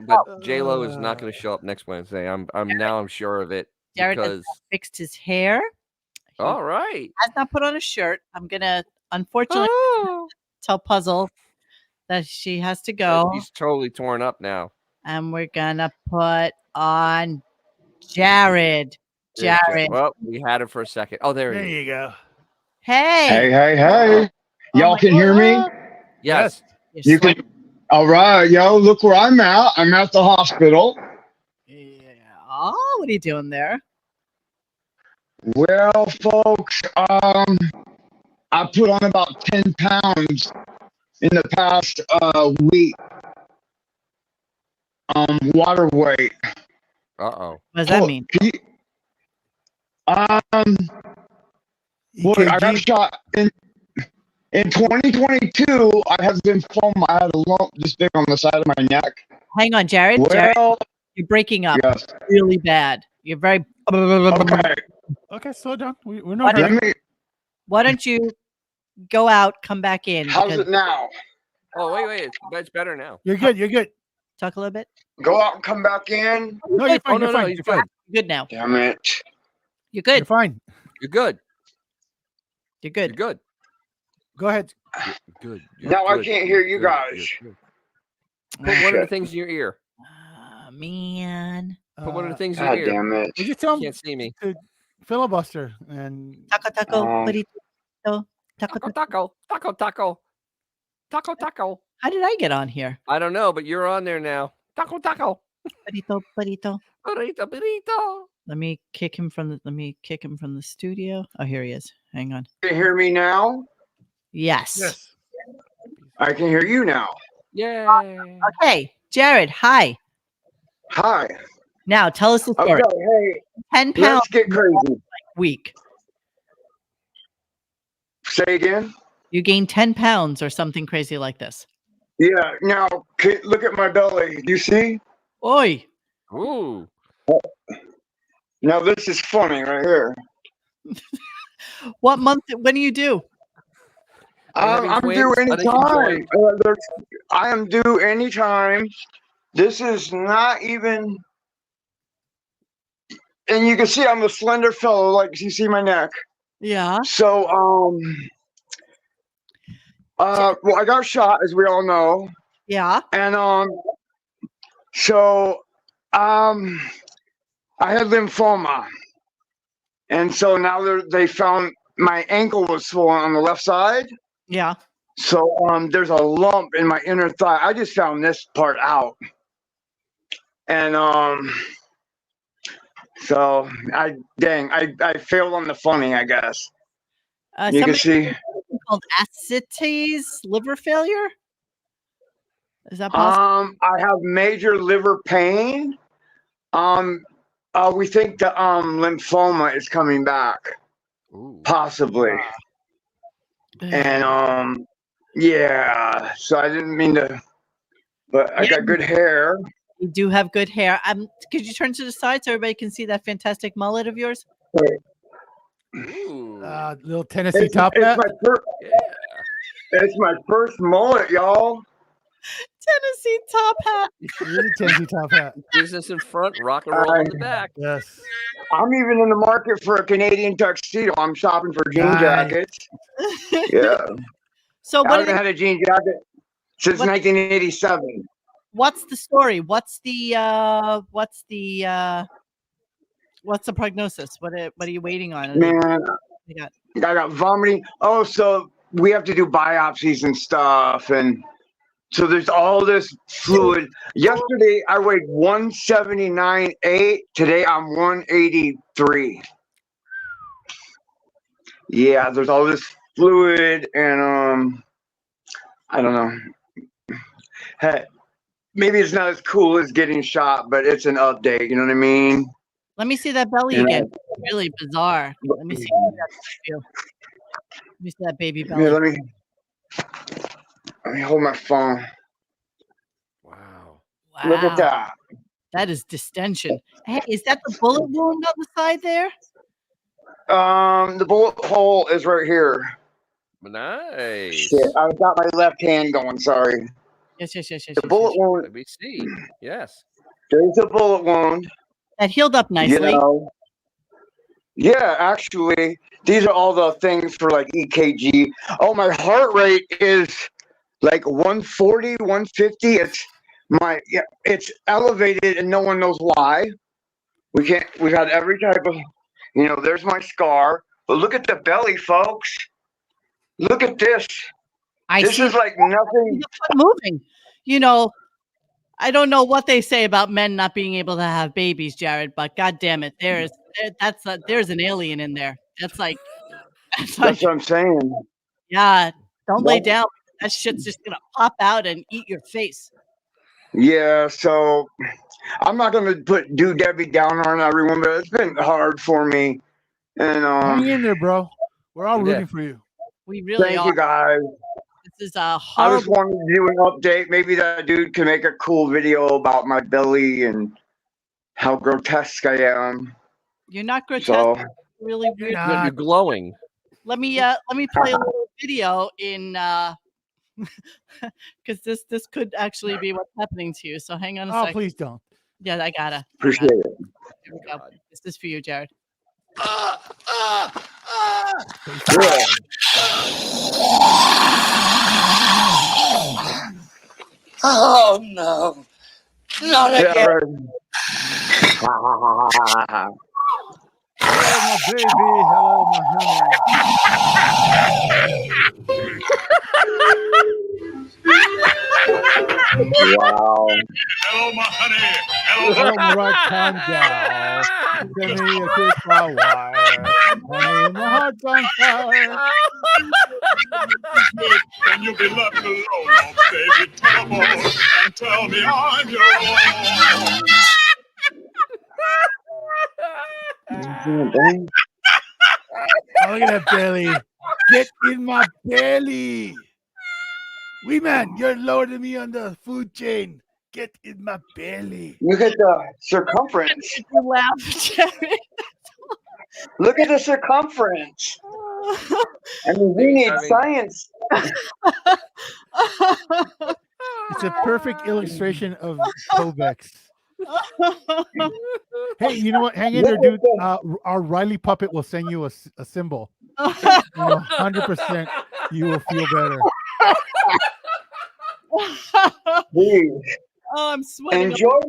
But J-Lo is not going to show up next Wednesday. I'm sure of it. Jared has Because fixed his hair. all right. Has not put on a shirt. I'm gonna, unfortunately, tell Puzzle that she has to go, He's totally torn up now. and we're gonna put on Jared. Jared. Well, we had it for a second. Oh, there There he is. you go. Hey. Hey. Y'all can hear me? Yes. You can. All right, yo, look where I'm at. I'm at the hospital. Oh, what are you doing there? Well, folks, I put on about 10 pounds in the past week. Water weight. Uh-oh. What does that mean? Well, I got shot in 2022. I had lymphoma. I had a lump this big on the side of my neck. Hang on, Jared. Jared, you're breaking up really bad. You're very. Okay, slow down. We're not. Why don't you go out, come back in? How's it now? Oh, wait. It's better now. You're good. You're good. Talk a little bit. Go out and come back in. No, you're fine. Oh, no, You're no, fine. he's You're good. fine. Good now. Damn it. You're good. You're fine. You're good. You're good. You're good. Go ahead. You're good. Now I can't hear you guys. Put one of the things in your ear. Man. Put one of the things in God your ear. damn it. You just tell You him can't see me. to filibuster and Taco, burrito, Taco. How did I get on here? I don't know, but you're on there now. Taco. Burrito. Burrito. Let me kick him from the studio. Oh, here he is. Hang on. Can you hear me now? Yes. yes. I can hear you now. Yay. Okay, Jared. Hi. Hi. Now tell us the story. Okay, hey, 10 pounds let's get crazy. week. Say again? You gained 10 pounds or something crazy like this. Yeah, now look at my belly. Do you see? Oi. Ooh. Now this is funny right here. What month? When do you do? I'm due anytime. I am due anytime. This is not even. And you can see I'm a slender fellow, like you see my neck. Yeah. So, well, I got shot, as we all know. Yeah. And so, I had lymphoma, and so now they found my ankle was swollen on the left side. Yeah. So, there's a lump in my inner thigh. I just found this part out, and so I failed on the funny, I guess. You can see called ascites liver failure. Is that possible? I have major liver pain. We think the lymphoma is coming back. Ooh. Possibly. And yeah, so I didn't mean to, but I got good hair. You do have good hair. Could you turn to the side so everybody can see that fantastic mullet of yours? Little Tennessee top hat. It's my first mullet, y'all. Tennessee top hat. Tennessee top hat. Business in front, rock and roll in the back. Yes. I'm even in the market for a Canadian tuxedo. I'm shopping for jean jackets. Yeah. So I haven't had a jean jacket since 1987. What's the story? What's the prognosis? What are you waiting on? Man, I got vomiting. Oh, so we have to do biopsies and stuff, and so there's all this fluid. Yesterday I weighed 179.8. Today I'm 183. Yeah, there's all this fluid, and I don't know. Hey, maybe it's not as cool as getting shot, but it's an update. You know what I mean? Let me see that belly again. It's really bizarre. Let me see. Let me see that baby belly. Yeah, let me hold my phone. Wow. Look at that. That is distension. Hey, is that the bullet wound on the side there? The bullet hole is right here. Nice. Shit, I've got my left hand going. Sorry. Yes. The bullet wound. Let me see. Yes. There's a bullet wound. That healed up nicely. You know, yeah, actually, these are all the things for like EKG. Oh, my heart rate is like 140, 150. It's elevated and no one knows why. We've had every type of, there's my scar. But look at the belly, folks. Look at this. This is like nothing moving. I don't know what they say about men not being able to have babies, Jared, but God damn it, there's an alien in there. That's what I'm saying. Yeah, don't lay down. That shit's just gonna pop out and eat your face. Yeah, so I'm not gonna do Debbie down on everyone, but it's been hard for me. And hang in there, bro. We're all rooting for you. We really thank are. you guys. This is a I just wanted to do an update. Maybe that dude can make a cool video about my belly and how grotesque I am. You're not grotesque. So, really weird. You're glowing. Let me play a little video in because this could actually be what's happening to you. So hang on a second. Oh, please don't. Yeah, I gotta. Appreciate it. Here we go. This is for you, Jared. Oh no. Not again. Hello, my baby. Hello, my honey. Wow. Hello, my honey. Hello, my right time gal. Send me a kiss by wire. Honey, my heart's on fire. Can you be left alone, oh, baby? Come on and tell me I'm yours. Oh, look at that belly. Get in my belly. Wee man, you're lower than me on the food chain. get in my belly. Look at the circumference. You laugh, Jerry. Look at the circumference. I mean, we need science. It's a perfect illustration of Kovacs. Hey, you know what? Hang in there, dude. Our Riley puppet will send you a symbol. 100% you will feel better. Please. Oh, I'm sweating. Enjoy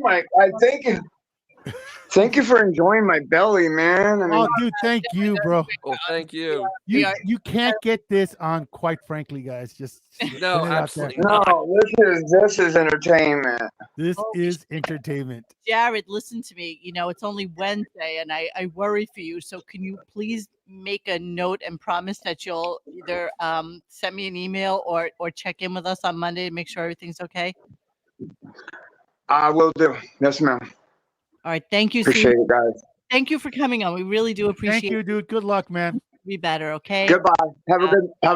Thank you for enjoying my belly, man. I mean, dude, thank you, bro. Oh, thank you. You can't get this on, quite frankly, guys. Just no, absolutely not. No, this is entertainment. This is entertainment. Jared, listen to me. You know, it's only Wednesday, and I worry for you. So can you please make a note and promise that you'll either send me an email or check in with us on Monday to make sure everything's okay? I will do. Yes, ma'am. All right. Thank you. Appreciate it, guys. Thank you for coming on. We really do appreciate it. Thank you, dude. Good luck, man. Be better, okay? Goodbye. Have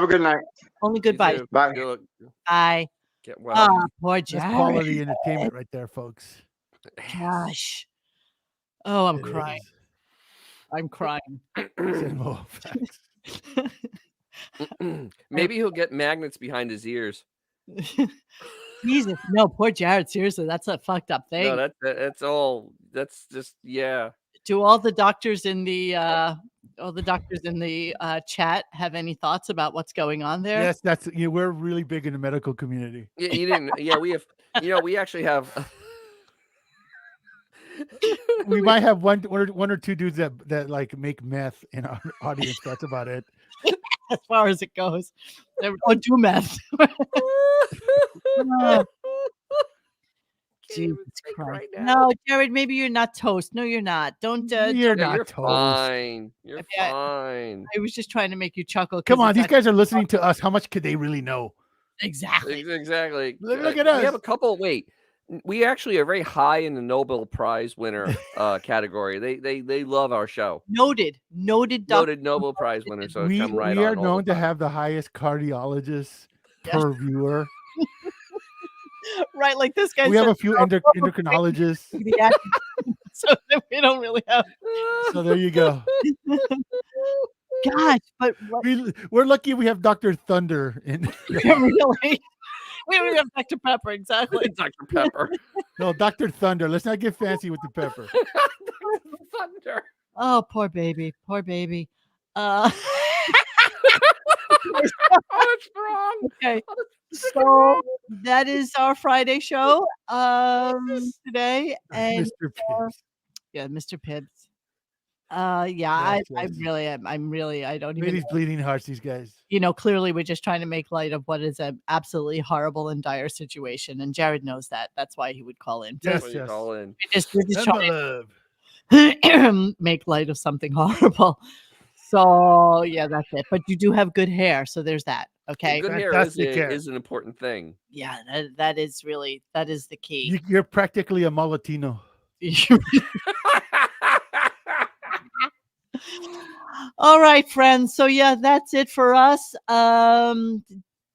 a good night. Only goodbye. Bye. Bye. Get well. Oh, poor That's Jared. quality entertainment right there, folks. Gosh. Oh, I'm crying. I'm crying. Maybe he'll get magnets behind his ears. Jesus, no, poor Jared. Seriously, that's a fucked up thing. No, that's all. That's just Do all the doctors in the chat have any thoughts about what's going on there? Yes, we're really big in the medical community. Yeah, you didn't. Yeah, we have. We actually have. We might have one or two dudes that like make meth in our audience. That's about it. As far as it goes, or do meth. Jesus Christ. Right now. No, Jared, maybe you're not toast. No, you're not. Don't. You're not toast. Fine. You're fine. I was just trying to make you chuckle. Come on, these guys are listening to us. How much could they really know? Exactly. Exactly. Look at us. We have a couple. Wait, we actually are very high in the Nobel Prize winner category. They love our show. Noted Nobel Prize winner. So come right on. We are known to have the highest cardiologists per viewer. Right, like this guy. We have a few endocrinologists. So we don't really have. So there you go. Gosh, but we're lucky we have Dr. Thunder in. Yeah, really. We don't have Dr. Pepper, exactly. Dr. Pepper. No, Dr. Thunder. Let's not get fancy with the pepper. Thunder. Oh, poor baby. Poor baby. Oh, it's wrong. Okay. So that is our Friday show today. And Mr. Pibbs. Yeah, Mr. Pibbs. I really am. I don't even. These bleeding hearts, these guys. Clearly we're just trying to make light of what is an absolutely horrible and dire situation, and Jared knows that. That's why he would call in. Yes. Call in. We're just trying to make light of something horrible. So yeah, that's it. But you do have good hair, so there's that. Okay, Good hair is an important thing. Yeah, that is the key. You're practically a Mulatino. All right, friends. So yeah, that's it for us.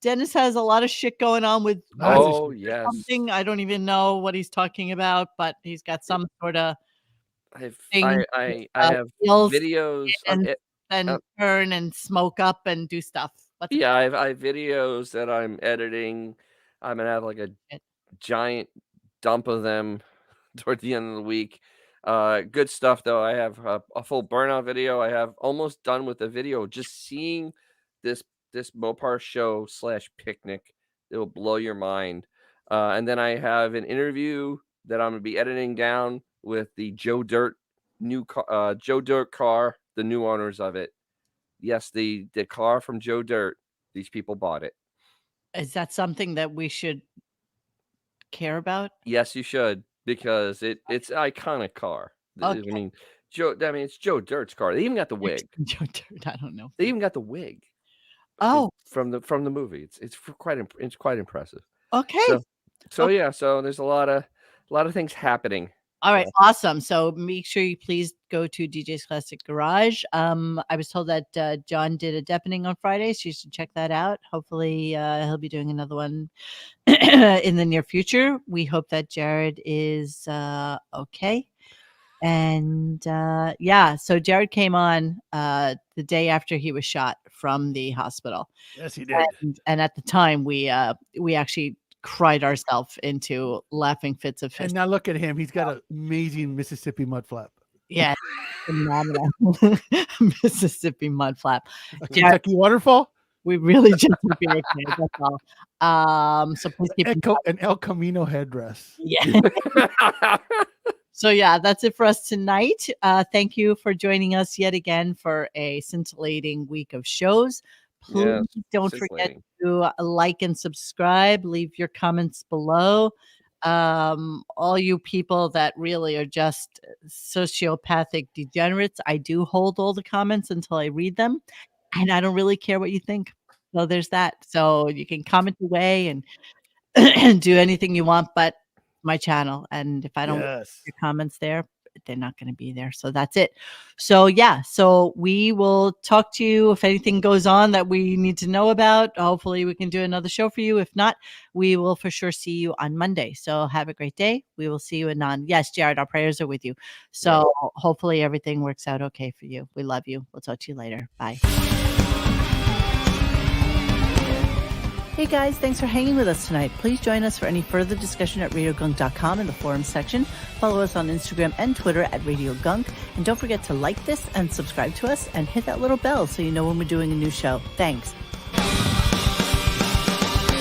Dennis has a lot of shit going on with something. I don't even know what he's talking about, but he's got some sort of thing. I have videos and turn and smoke up and do stuff. I have videos that I'm editing. I'm gonna have like a giant dump of them toward the end of the week. Good stuff though. I have a full burnout video. I have almost done with the video. Just seeing this Mopar show / picnic, it will blow your mind. And then I have an interview that I'm gonna be editing down with the Joe Dirt car, the new owners of it. Yes, the car from Joe Dirt. These people bought it. Is that something that we should care about? Yes, you should, because it's an iconic car. Okay. I mean, it's Joe Dirt's car. They even got the wig. Joe Dirt, I don't know. They even got the wig. Oh, from the movie. It's quite impressive. Okay. So yeah, so there's a lot of things happening. All right, awesome. So make sure you please go to DJ's Classic Garage. I was told that John did a deafening on Friday, so you should check that out. Hopefully, he'll be doing another one in the near future. We hope that Jared is okay. And so Jared came on the day after he was shot from the hospital. Yes, he did. And at the time, we actually cried ourselves into laughing fits of fist. And now look at him. He's got an amazing Mississippi mud flap. Yeah. Phenomenal. Mississippi mud flap. Kentucky waterfall? We really just be okay. That's all. So please keep an El Camino headdress. Yeah. So yeah, that's it for us tonight. Thank you for joining us yet again for a scintillating week of shows. Please don't forget to like and subscribe. Leave your comments below. All you people that really are just sociopathic degenerates, I do hold all the comments until I read them, and I don't really care what you think. So there's that. So you can comment away and do anything you want, but my channel, and if I don't your comments there, they're not going to be there. So that's it. So so we will talk to you if anything goes on that we need to know about. Hopefully we can do another show for you. If not, we will for sure see you on Monday. So have a great day. We will see you anon. Yes, Jared, our prayers are with you. So hopefully everything works out okay for you. We love you. We'll talk to you later. Bye. Hey guys, thanks for hanging with us tonight. Please join us for any further discussion at RadioGunk.com in the forum section. Follow us on Instagram and Twitter at RadioGunk. And don't forget to like this and subscribe to us and hit that little bell so you know when we're doing a new show. Thanks.